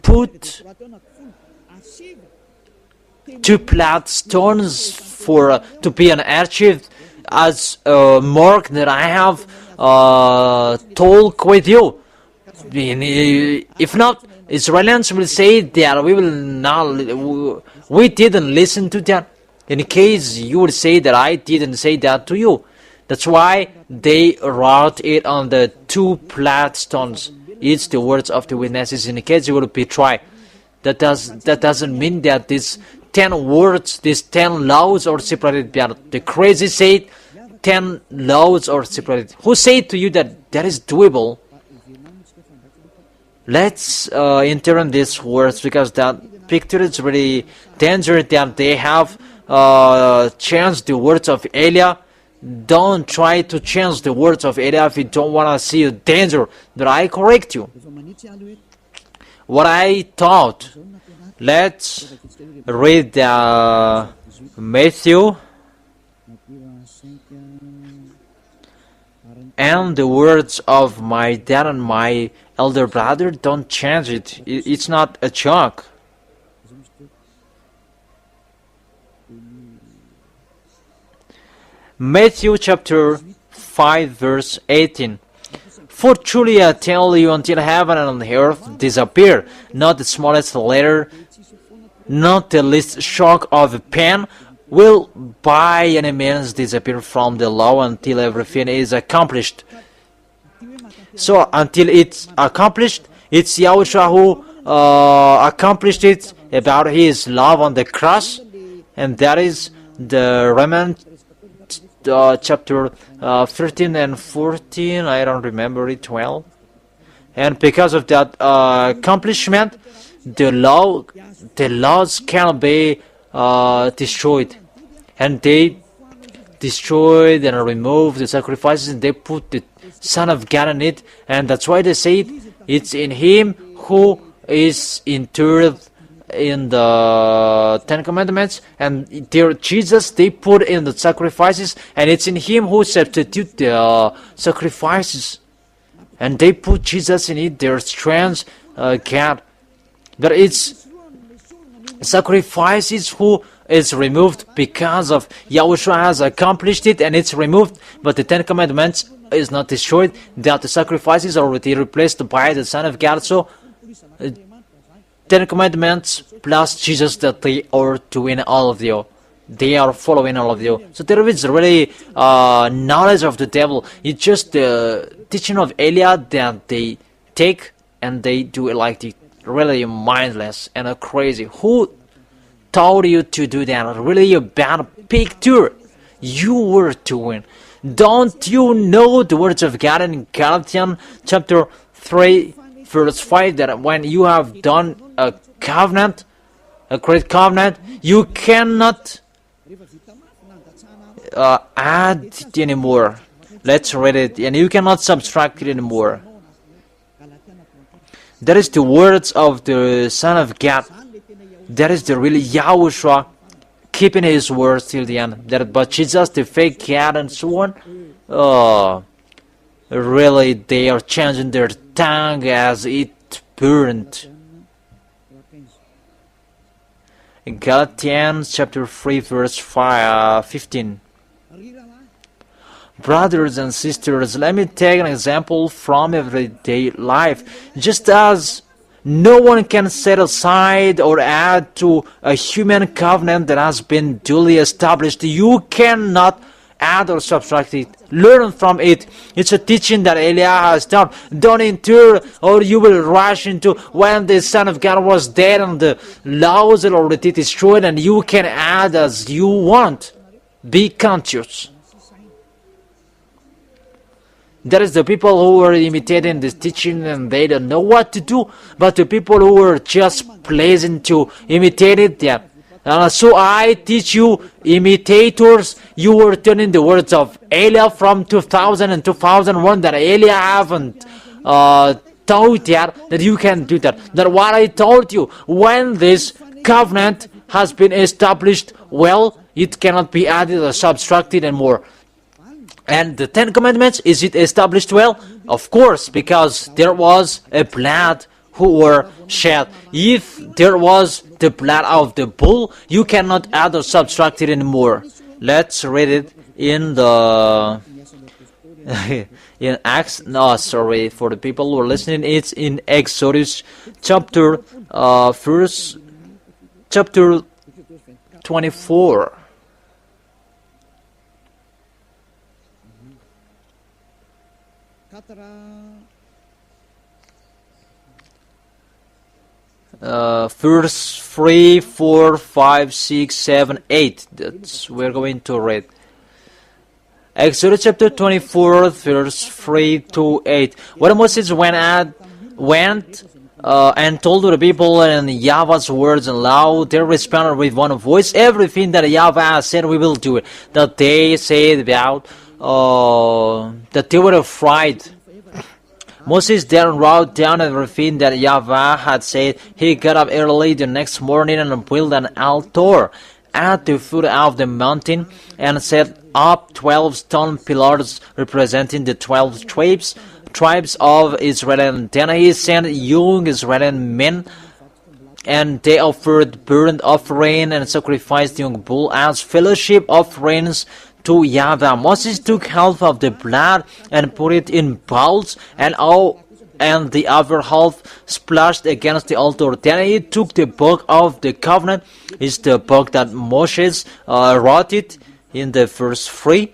put two flat stones for to be an archive as a mark that I have talked with you. If not, Israelis will say that we didn't listen to that. In case you would say that I didn't say that to you. That's why they wrote it on the two flat stones. It's the words of the witnesses. In case you would betray, that doesn't mean that these 10 words, these 10 laws are separated. The crazy said 10 laws are separated. Who said to you that that is doable? Let's enter these words, because that picture is really dangerous that they have changed the words of Elia. Don't try to change the words of Elia if you don't want to see a danger. But I correct you. What I thought. Let's read Matthew. And the words of my dad and my elder brother, don't change it. It's not a joke. Matthew chapter 5 verse 18. For truly I tell you, until heaven and earth disappear, not the smallest letter, not the least stroke of a pen, will by any means disappear from the law until everything is accomplished. So until it's accomplished, it's Yahushua who accomplished it about his love on the cross, and that is the Romans chapter 13 and 14, I don't remember it well. And because of that accomplishment, the laws can be destroyed. And they destroyed and removed the sacrifices, and they put the Son of God in it. And that's why they say it's in Him who is interred in the 10 Commandments, and there Jesus they put in the sacrifices, and it's in Him who substitute the sacrifices, and they put Jesus in it, their strength, God. But it's sacrifices who is removed because of Yahushua has accomplished it, and it's removed. But the 10 Commandments is not destroyed, that the sacrifices are already replaced by the Son of God. So 10 Commandments plus Jesus, that they are doing all of you. They are following all of you. So there is really knowledge of the devil. It's just the teaching of Elia that they take and they do it like the really mindless and crazy. Who told you to do that? Really a bad picture. You were doing. Don't you know the words of God in Galatians chapter 3 verse 5, that when you have done a covenant, a great covenant, you cannot add it anymore. Let's read it. And you cannot subtract it anymore. That is the words of the Son of God. That is the really Yahushua keeping his words till the end. But Jesus, the fake God and so on, really they are changing their tongue as it burned. Galatians chapter 3 verse 15. Brothers and sisters, let me take an example from everyday life. Just as no one can set aside or add to a human covenant that has been duly established, you cannot add or subtract it. Learn from it. It's a teaching that Eliah has taught. Don't endure, or you will rush into when the Son of God was dead and the laws are already destroyed, and you can add as you want. Be conscious. That is the people who are imitating this teaching and they don't know what to do. But the people who are just pleasant to imitate it, yeah. So I teach you, imitators, you were turning the words of Eliah from 2000 and 2001 that Eliah haven't taught yet, that you can do that. That what I told you, when this covenant has been established, well, it cannot be added or subtracted anymore. And the Ten Commandments, is it established well? Of course, because there was a blood who were shed. If there was the blood of the bull, you cannot add or subtract it anymore. Let's read it in the in Acts. No, sorry, for the people who are listening, it's in Exodus chapter 24. Verse 3, 4, 5, 6, 7, 8. That's we're going to read. Exodus chapter 24, verse 3 to 8. When Moses went and told to the people in YAHVAH's words and law, they responded with one voice, everything that YAHVAH said, we will do it. That they said about that they were afraid. Moses then wrote down everything that YAHVAH had said. He got up early the next morning and built an altar at the foot of the mountain and set up 12 stone pillars representing the 12 tribes of Israel. And then he sent young Israeli men, and they offered burnt offering and sacrificed young bull as fellowship offerings to YAHVAH. Moses took half of the blood and put it in bowls, and the other half splashed against the altar. Then he took the book of the covenant, is the book that Moses wrote it in the verse 3.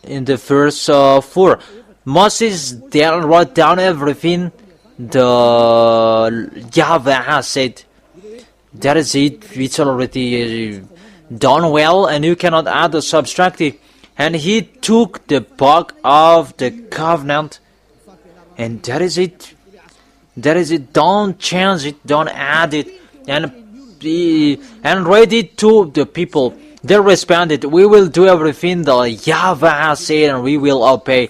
In the verse 4, Moses then wrote down everything the YAHVAH has said. That is it. It's already done well, and you cannot add or subtract it. And he took the book of the covenant, and that is it. That is it. Don't change it, don't add it, and read it to the people. They responded, we will do everything that YAHVAH has said, and we will obey.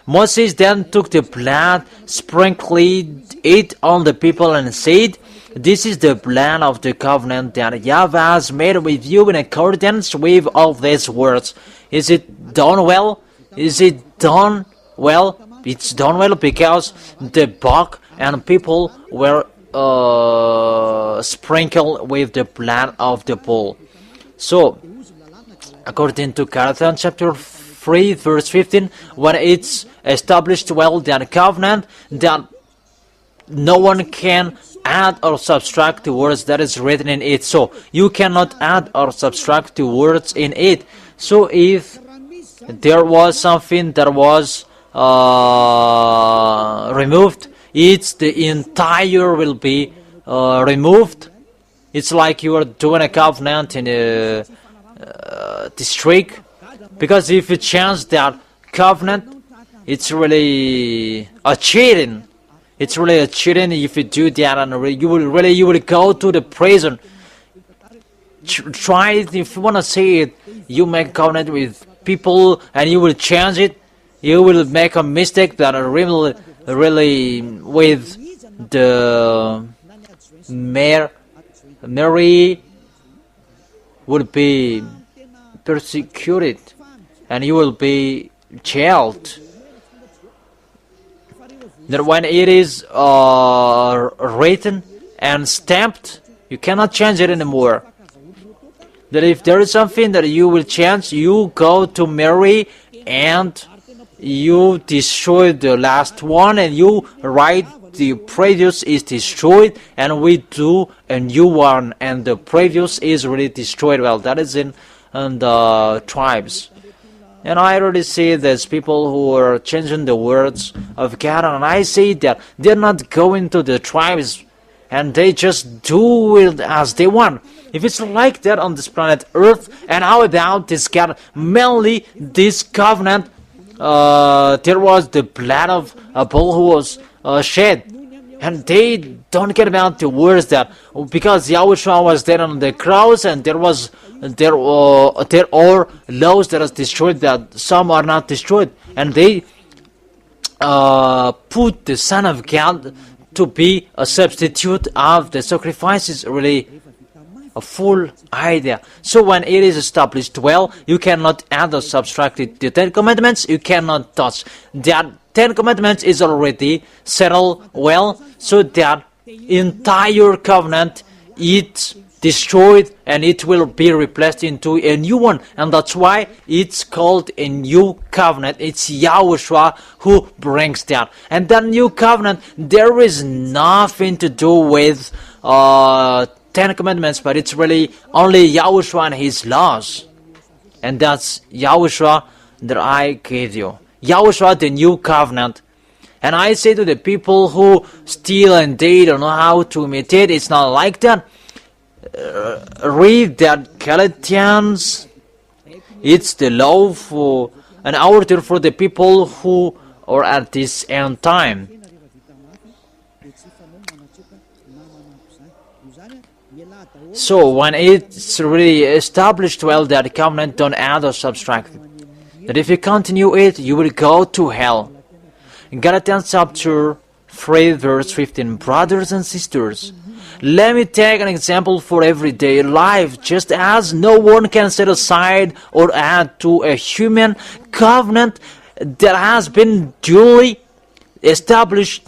Moses then took the blood, sprinkled it on the people, and said, this is the blood of the covenant that YAHVAH has made with you in accordance with all these words. Is it done well? Is it done well? It's done well because the book and people were sprinkled with the blood of the bull. So, according to Galatians chapter 3, verse 15, when it's established well, that covenant, that no one can add or subtract the words that is written in it. So you cannot add or subtract the words in it. So if there was something that was removed, it's the entire will be removed. It's like you are doing a covenant in a district, because if you change that covenant, it's really a cheating. It's really a cheating if you do that, and you will go to the prison. Try it if you want to see it. You make covenant with people and you will change it. You will make a mistake that really with the Mary would be persecuted, and you will be jailed. That when it is written and stamped. You cannot change it anymore. That if there is something that you will change, you go to Mary and you destroy the last one and you write the previous is destroyed and we do a new one and the previous is really destroyed. Well, that is in the tribes. And I already see there's people who are changing the words of God, and I say that they're not going to the tribes and they just do it as they want. If it's like that on this planet Earth, and how about this God? Mainly this covenant, there was the blood of a bull who was shed. And they don't get about the words that because YAHOSHUAH was there on the cross and there are laws that are destroyed that some are not destroyed, and they put the Son of God to be a substitute of the sacrifices. Really a full idea. So when it is established well, you cannot add or subtract it. The 10 Commandments you cannot touch. That 10 Commandments is already settled well, so that entire covenant it's destroyed and it will be replaced into a new one, and that's why it's called a new covenant. It's YAHOSHUAH who brings that, and that new covenant there is nothing to do with 10 Commandments, but it's really only YAHOSHUAH and His laws, and that's YAHOSHUAH that I gave you. YAHOSHUAH, the new covenant. And I say to the people who steal and they don't know how to imitate, it's not like that. Read that Galatians. It's the law for an order for the people who are at this end time. So when it's really established well that covenant, don't add or subtract it. That if you continue it, you will go to hell. In Galatians chapter 3 verse 15, brothers and sisters, let me take an example for everyday life. Just as no one can set aside or add to a human covenant that has been duly established,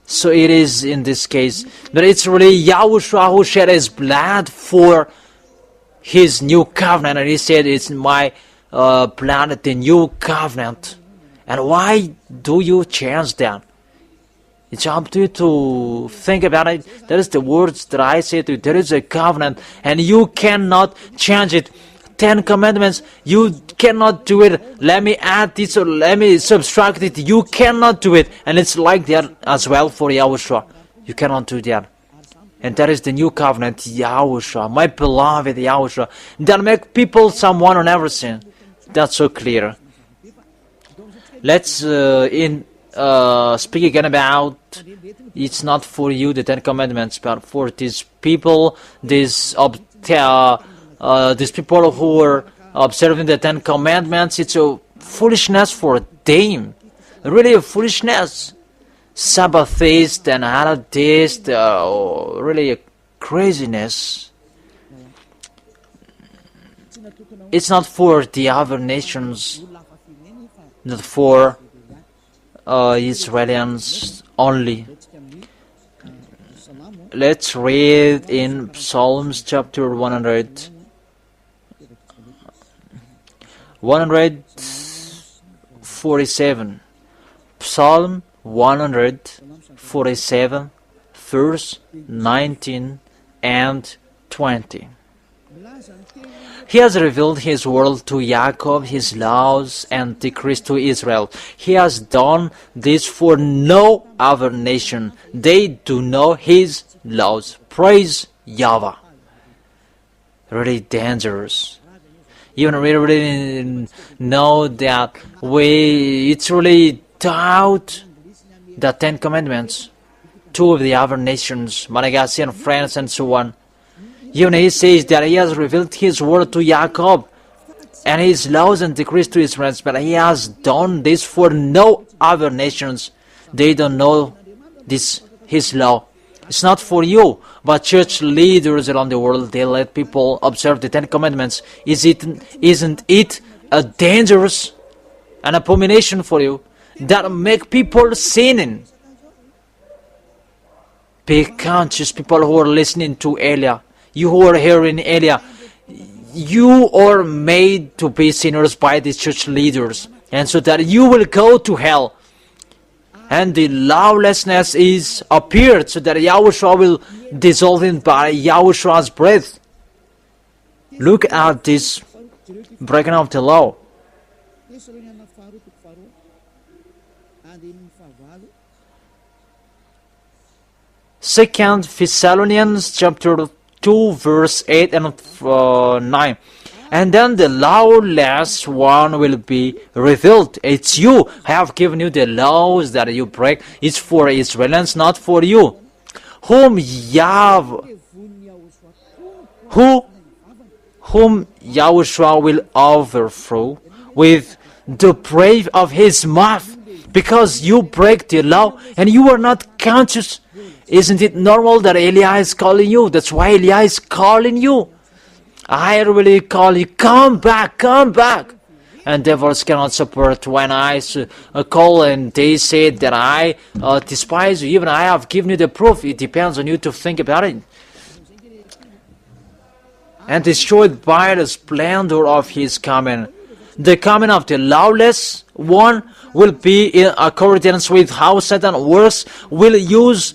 so it is in this case. But it's really YAHOSHUAH who shed His blood for His new covenant, and He said it's my blood, the new covenant. And why do you change that? It's up to you to think about it. That is the words that I say to you. There is a covenant and you cannot change it. 10 Commandments, you cannot do it. Let me add this or let me subtract it. You cannot do it. And it's like that as well for YAHOSHUAH. You cannot do that. And that is the new covenant, YAHOSHUAH, my beloved YAHOSHUAH, that make people someone who never sin. That's so clear. Let's speak again about it's not for you the 10 Commandments, but for these people, these people who are observing the 10 Commandments. It's a foolishness for them, really a foolishness. Sabbathist and Adventist, really a craziness. It's not for the other nations, not for Israelians only. Let's read in Psalms chapter 147. Psalm 147, verse 19 and 20. He has revealed His word to Jacob, His laws and decrees to Israel. He has done this for no other nation. They do know His laws. Praise YAHVAH. Really dangerous. Even we really know that it's really doubt the 10 Commandments. Two of the other nations, Madagascar and France and so on. Even He says that He has revealed His word to Jacob and His laws and decrees to Israel, but He has done this for no other nations. They don't know this His law. It's not for you, but church leaders around the world, they let people observe the 10 Commandments. Isn't it a dangerous, an abomination for you that make people sinning? Be conscious, people who are listening to Elia. You who are hearing Elia, you are made to be sinners by the church leaders, and so that you will go to hell. And the lawlessness is appeared, so that Yahushua will dissolve it by Yahushua's breath. Look at this breaking of the law. Second Thessalonians chapter 2 verse 8 and 9. And then the lawless one will be revealed. It's you. I have given you the laws that you break. It's for Israelites, not for you. Whom Yahushua will overthrow with the breath of his mouth, because you break the law and you are not conscious. Isn't it normal that Elia is calling you? That's why Elia is calling you. I really call you, come back, come back. And devils cannot support when I call and they say that I despise you. Even I have given you the proof. It depends on you to think about it. And destroyed by the splendor of his coming. The coming of the lawless one will be in accordance with how Satan works, will use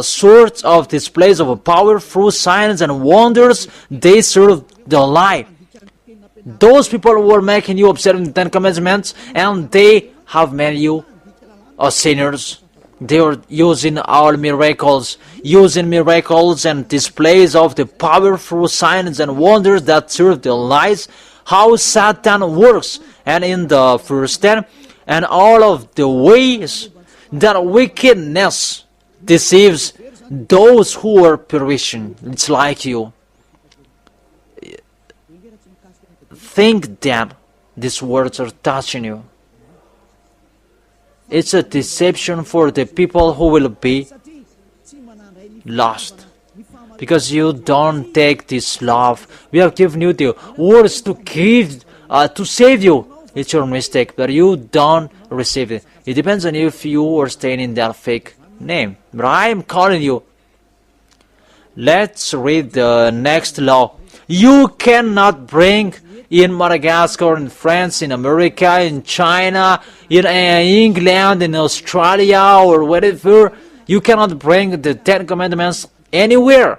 sorts of displays of power through signs and wonders. They serve the lie. Those people who are making you observe the Ten Commandments, and they have made you sinners. They are using all miracles, and displays of the power through signs and wonders that serve the lies, how Satan works. And in the verse 10, and all of the ways that wickedness deceives those who are perishing. It's like you. Think that these words are touching you. It's a deception for the people who will be lost, because you don't take this love. We have given you the words to give, to save you. It's your mistake, but you don't receive it. It depends on you if you are staying in that fake name. But I am calling you. Let's read the next law. You cannot bring in Madagascar, in France, in America, in China, in England, in Australia, or wherever. You cannot bring the Ten Commandments anywhere.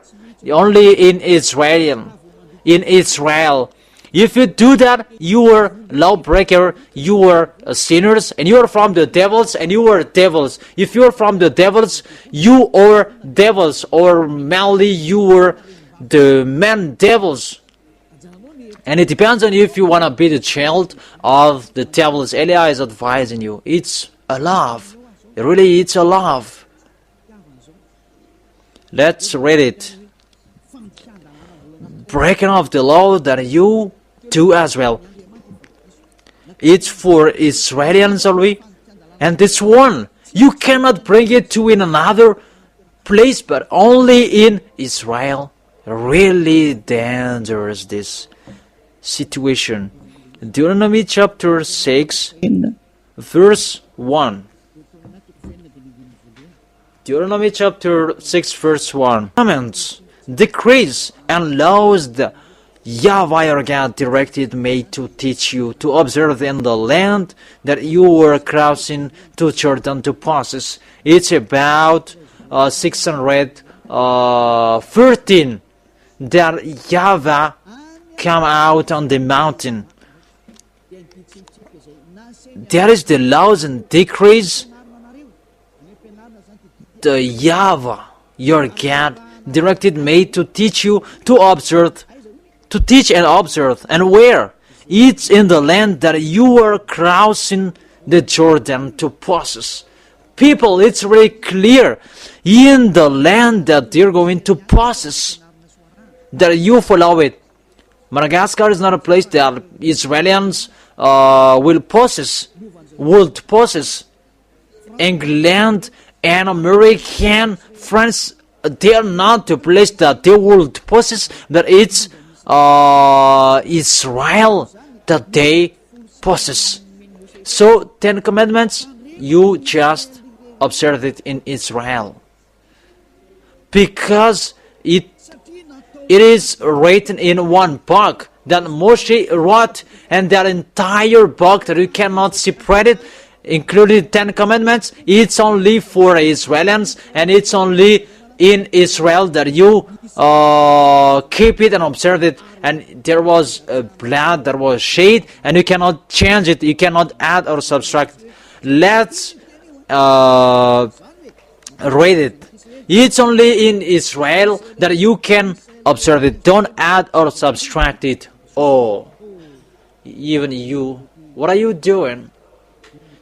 Only in Israel. In Israel. If you do that, you are lawbreaker, you are sinners, and you are from the devils, and you are devils. If you are from the devils, you are devils, or mainly you are the men devils. And it depends on you if you want to be the child of the devils. Elia is advising you. It's a love. Really, it's a love. Let's read it. Breaking off the law that you do as well. It's for Israelians only. And this one, you cannot bring it to in another place, but only in Israel. Really dangerous, this situation. Deuteronomy chapter 6 verse 1. Deuteronomy chapter 6 verse 1. Commandments, decrees, and laws that YAHVAH your God directed me to teach you to observe in the land that you were crossing to Jordan to possess. It's about 613 that YAHVAH come out on the mountain. There is the laws and decrees. The YAHVAH your God directed me to teach you to observe, to teach and observe. And where? It's in the land that you are crossing the Jordan to possess. People, it's very clear. In the land that they're going to possess, that you follow it. Madagascar is not a place that Israelis would possess. England and American, France, they are not the place that they would possess, but it's Israel that they possess. So, Ten Commandments, you just observe it in Israel. because it is written in one book that Moshe wrote, and that entire book that you cannot separate it, including 10 commandments. It's only for Israelians, and it's only in Israel that you keep it and observe it. And there was blood that was shed, and you cannot change it, you cannot add or subtract. Let's read it. It's only in Israel that you can observe it. Don't add or subtract it. Oh, even you, what are you doing?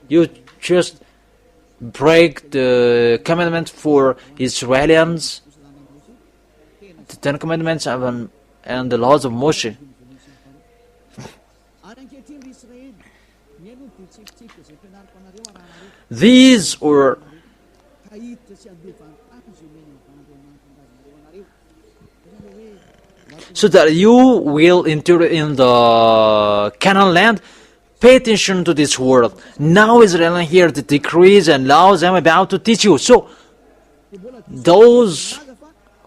You just break the commandment for Israelians, the 10 commandments and the laws of Moshe. These were so that you will enter in the Canaan land. Pay attention to this word. Now Israel, hear the decrees and laws I'm about to teach you. So, those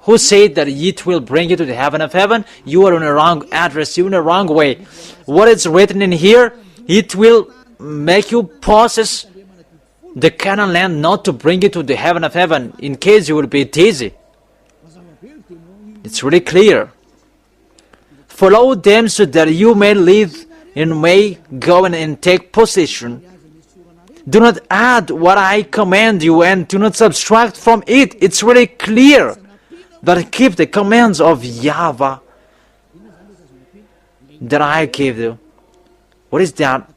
who say that it will bring you to the heaven of heaven, you are on a wrong address, you're in a wrong way. What is written in here, it will make you possess the Canaan land, not to bring you to the heaven of heaven, in case you will be dizzy. It's really clear. Follow them so that you may live and may go and take possession. Do not add what I command you, and do not subtract from it. It's really clear. But keep the commands of YAHVAH that I gave you. What is that?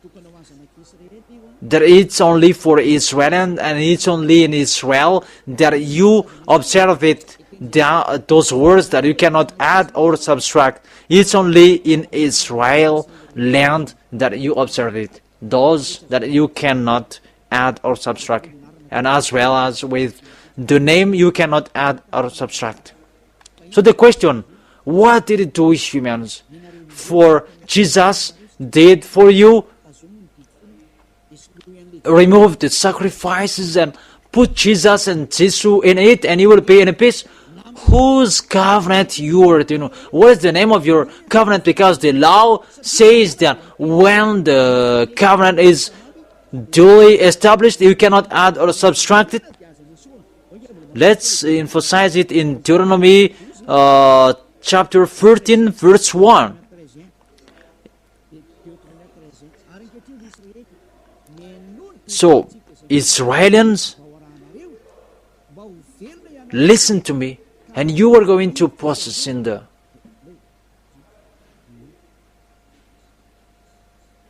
That it's only for Israel, and it's only in Israel that you observe it. Those words that you cannot add or subtract. It's only in Israel land that you observe it. Those that you cannot add or subtract. And as well as with the name, you cannot add or subtract. So the question, what did Jewish humans for Jesus did for you? Remove the sacrifices and put Jesus and Jesus in it, and you will be in peace. Whose covenant you are to know? What is the name of your covenant? Because the law says that when the covenant is duly established, you cannot add or subtract it. Let's emphasize it in Deuteronomy chapter 13, verse 1. So, Israelians, listen to me, and you are going to possess in the...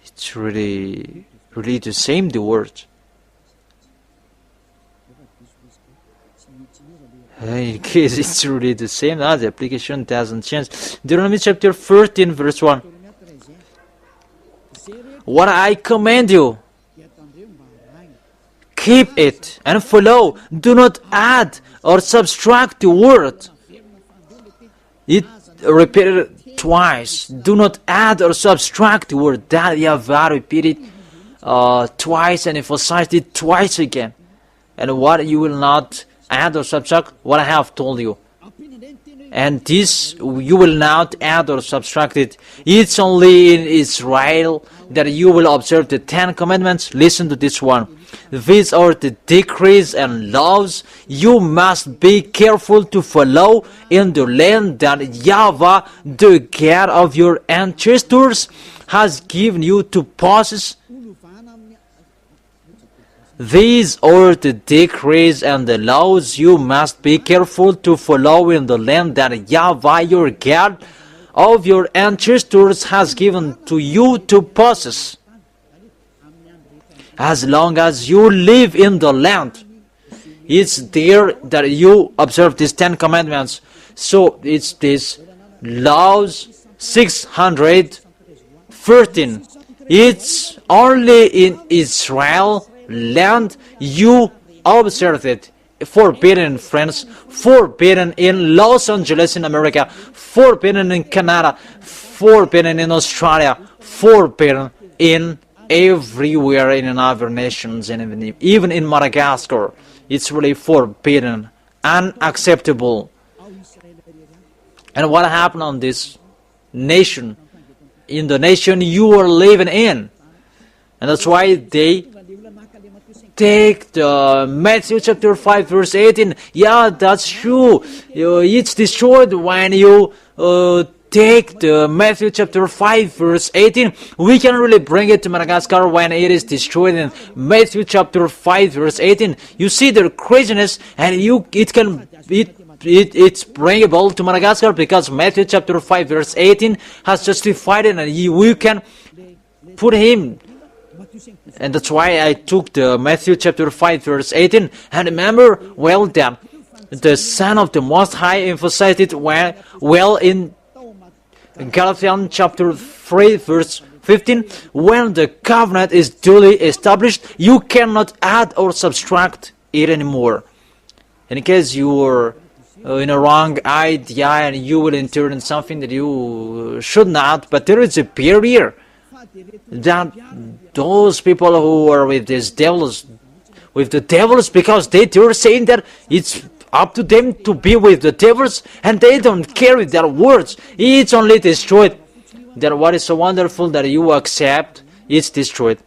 It's really the same, the word. In case it's really the same, the application doesn't change. Deuteronomy chapter 13, verse 1. What I command you, keep it and follow. Do not add or subtract the word. It repeated twice. Do not add or subtract the word. That YAHVAH repeated twice and emphasized it twice again. And what you will not add or subtract, what I have told you. And this you will not add or subtract it. It's only in Israel that you will observe the 10 commandments. Listen to this one. These are the decrees and laws you must be careful to follow in the land that YAHVAH, the God of your ancestors, has given you to possess. These are the decrees and the laws you must be careful to follow in the land that YAHVAH, your God of your ancestors, has given to you to possess. As long as you live in the land, it's there that you observe these 10 commandments. So it's this laws 613. It's only in Israel land you observe it. Forbidden in France, forbidden in Los Angeles in America, forbidden in Canada, forbidden in Australia, forbidden in everywhere in other nations, and even in Madagascar. It's really forbidden unacceptable. And what happened on this nation, in the nation you are living in? And that's why they take the Matthew chapter 5 verse 18. Yeah, that's true. It's destroyed when you take the Matthew chapter 5 verse 18. We can really bring it to Madagascar when it is destroyed in Matthew chapter 5 verse 18. You see their craziness, and it's bringable to Madagascar because Matthew chapter 5 verse 18 has justified it, and we can put him. And that's why I took the Matthew chapter 5 verse 18. And remember well that the Son of the Most High emphasized it well in Galatians chapter 3 verse 15. When the covenant is duly established, you cannot add or subtract it anymore. In case you are in a wrong idea and you will enter in something that you should not, but there is a barrier that those people who are with the devils, because they're saying that it's up to them to be with the devils, and they don't care with their words. It's only destroyed. That what is so wonderful that you accept, it's destroyed.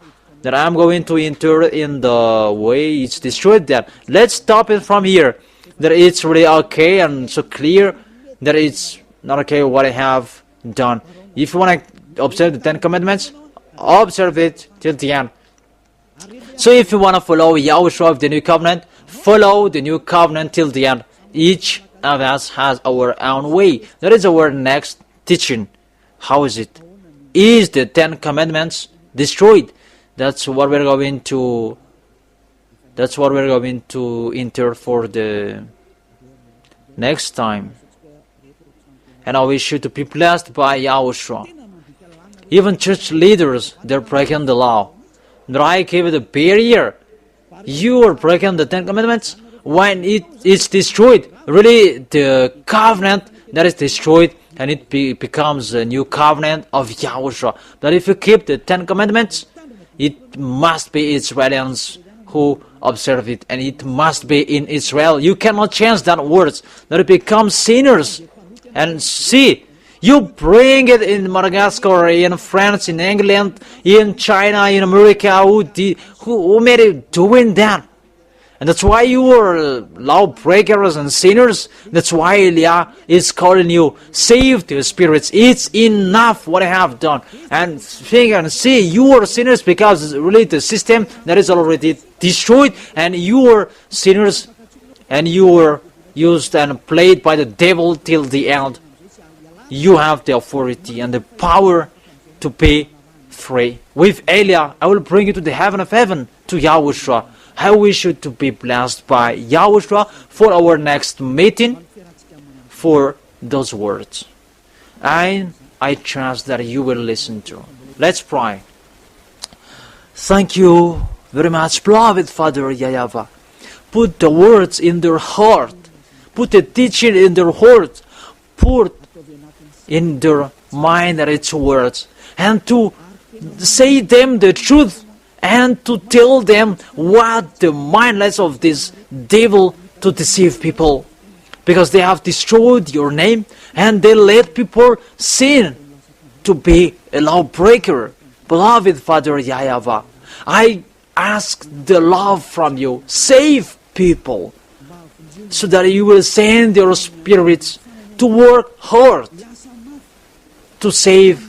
That I'm going to enter in the way it's destroyed. That let's stop it from here. That it's really okay and so clear that it's not okay what I have done. If you want to observe the 10 Commandments, observe it till the end. So if you want to follow Yahushua of the New Covenant, follow the New Covenant till the end. Each of us has our own way. That is our next teaching. How is it? Is the 10 Commandments destroyed? That's what we're going to enter for the next time. And I wish you to be blessed by Yahushua. Even church leaders, they're breaking the law. I gave it a barrier. You are breaking the 10 Commandments when it's destroyed. Really, the covenant that is destroyed, and it becomes a new covenant of Yahushua. That if you keep the 10 Commandments, it must be Israelians who observe it, and it must be in Israel. You cannot change that words. That it becomes sinners. And see, you bring it in Madagascar, in France, in England, in China, in America. Who made it doing that? And that's why you are lawbreakers and sinners. That's why Elia is calling you, save the spirits. It's enough what I have done. And think and see, you are sinners because it's really the system that is already destroyed, and you are sinners, and you are used and played by the devil till the end. You have the authority and the power to be free. With Elia, I will bring you to the heaven of heaven, to Yahushua. I wish you to be blessed by Yahushua for our next meeting, for those words. And I trust that you will listen to. Let's pray. Thank you very much, beloved Father YAHVAH. Put the words in their heart. Put the teaching in their heart. Put in their mind that it's words. And to say them the truth. And to tell them what the mindless of this devil to deceive people. Because they have destroyed your name. And they let people sin to be a lawbreaker. Beloved Father YAHVAH, I ask the love from you. Save people, so that you will send your spirits to work hard to save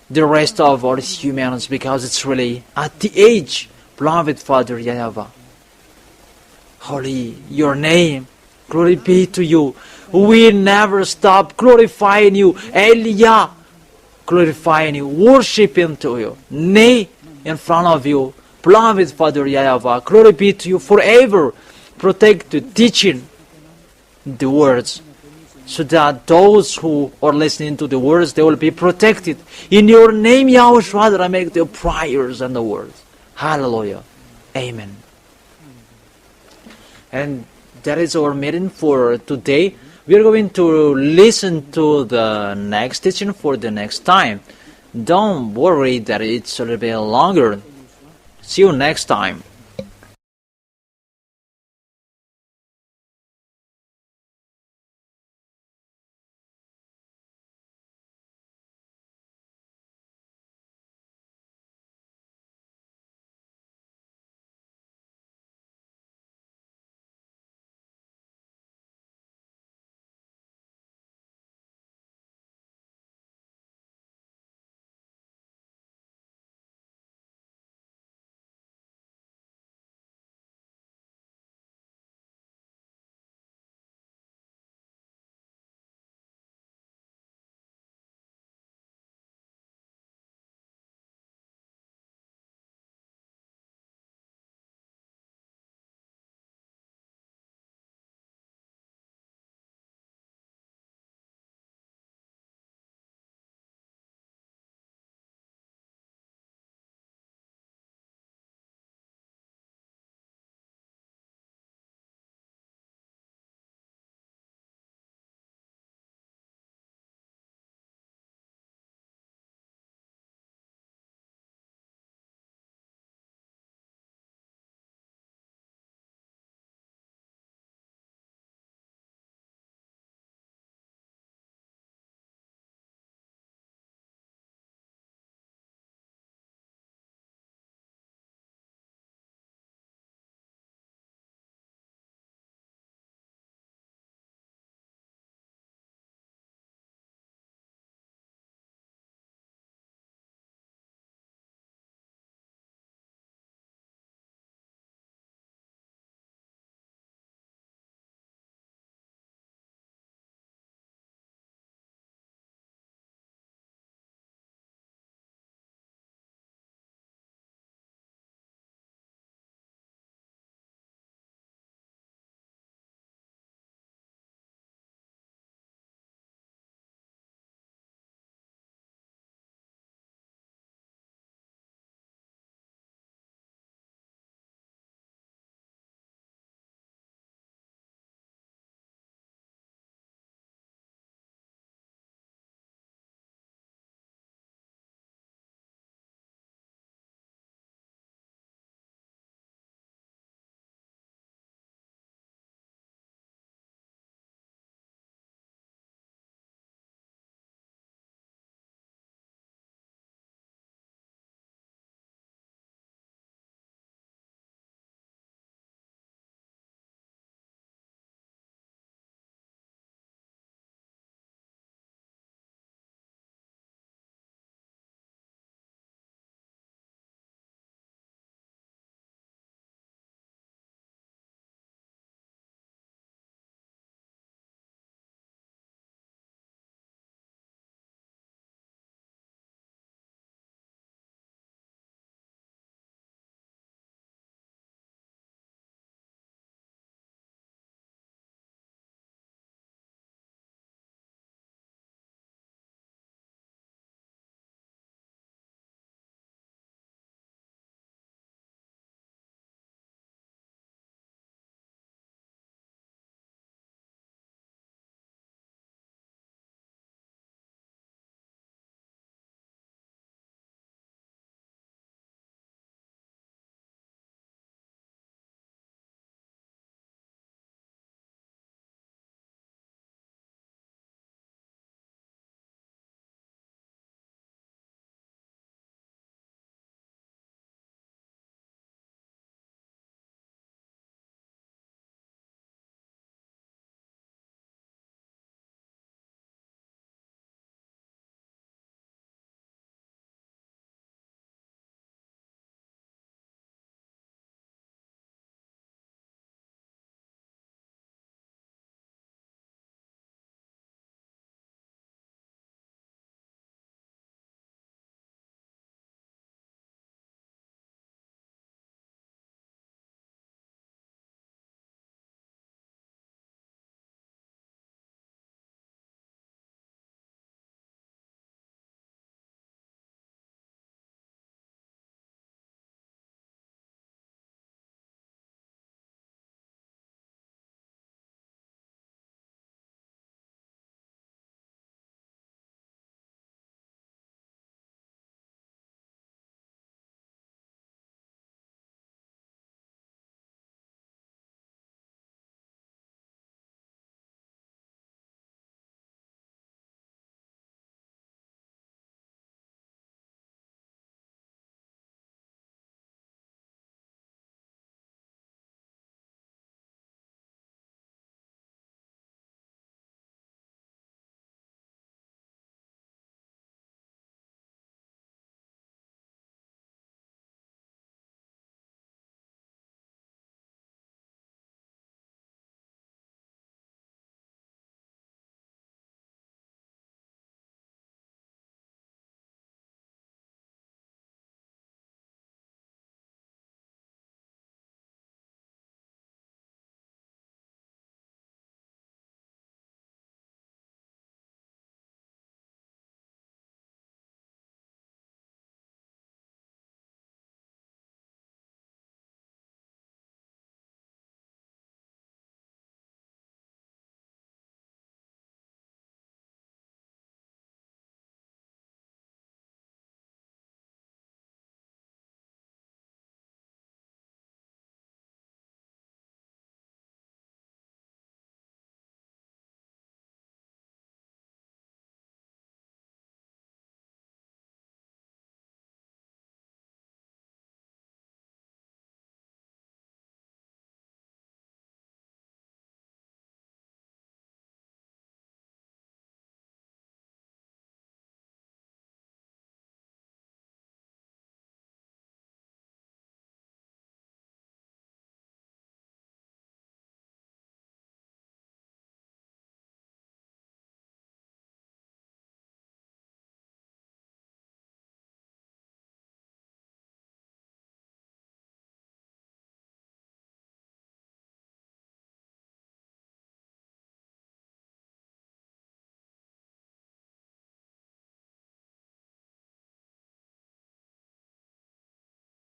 the rest of all humans, because it's really at the age, beloved Father YAHVAH. Holy your name, glory be to you. We never stop glorifying you, Elia, glorifying you, worshiping to you, nay, in front of you, beloved Father YAHVAH. Glory be to you forever. Protect the teaching, the words, so that those who are listening to the words, they will be protected. In your name, Yahushua, that I make the prayers and the words. Hallelujah. Amen. And that is our meeting for today. We are going to listen to the next teaching for the next time. Don't worry that it's a little bit longer. See you next time.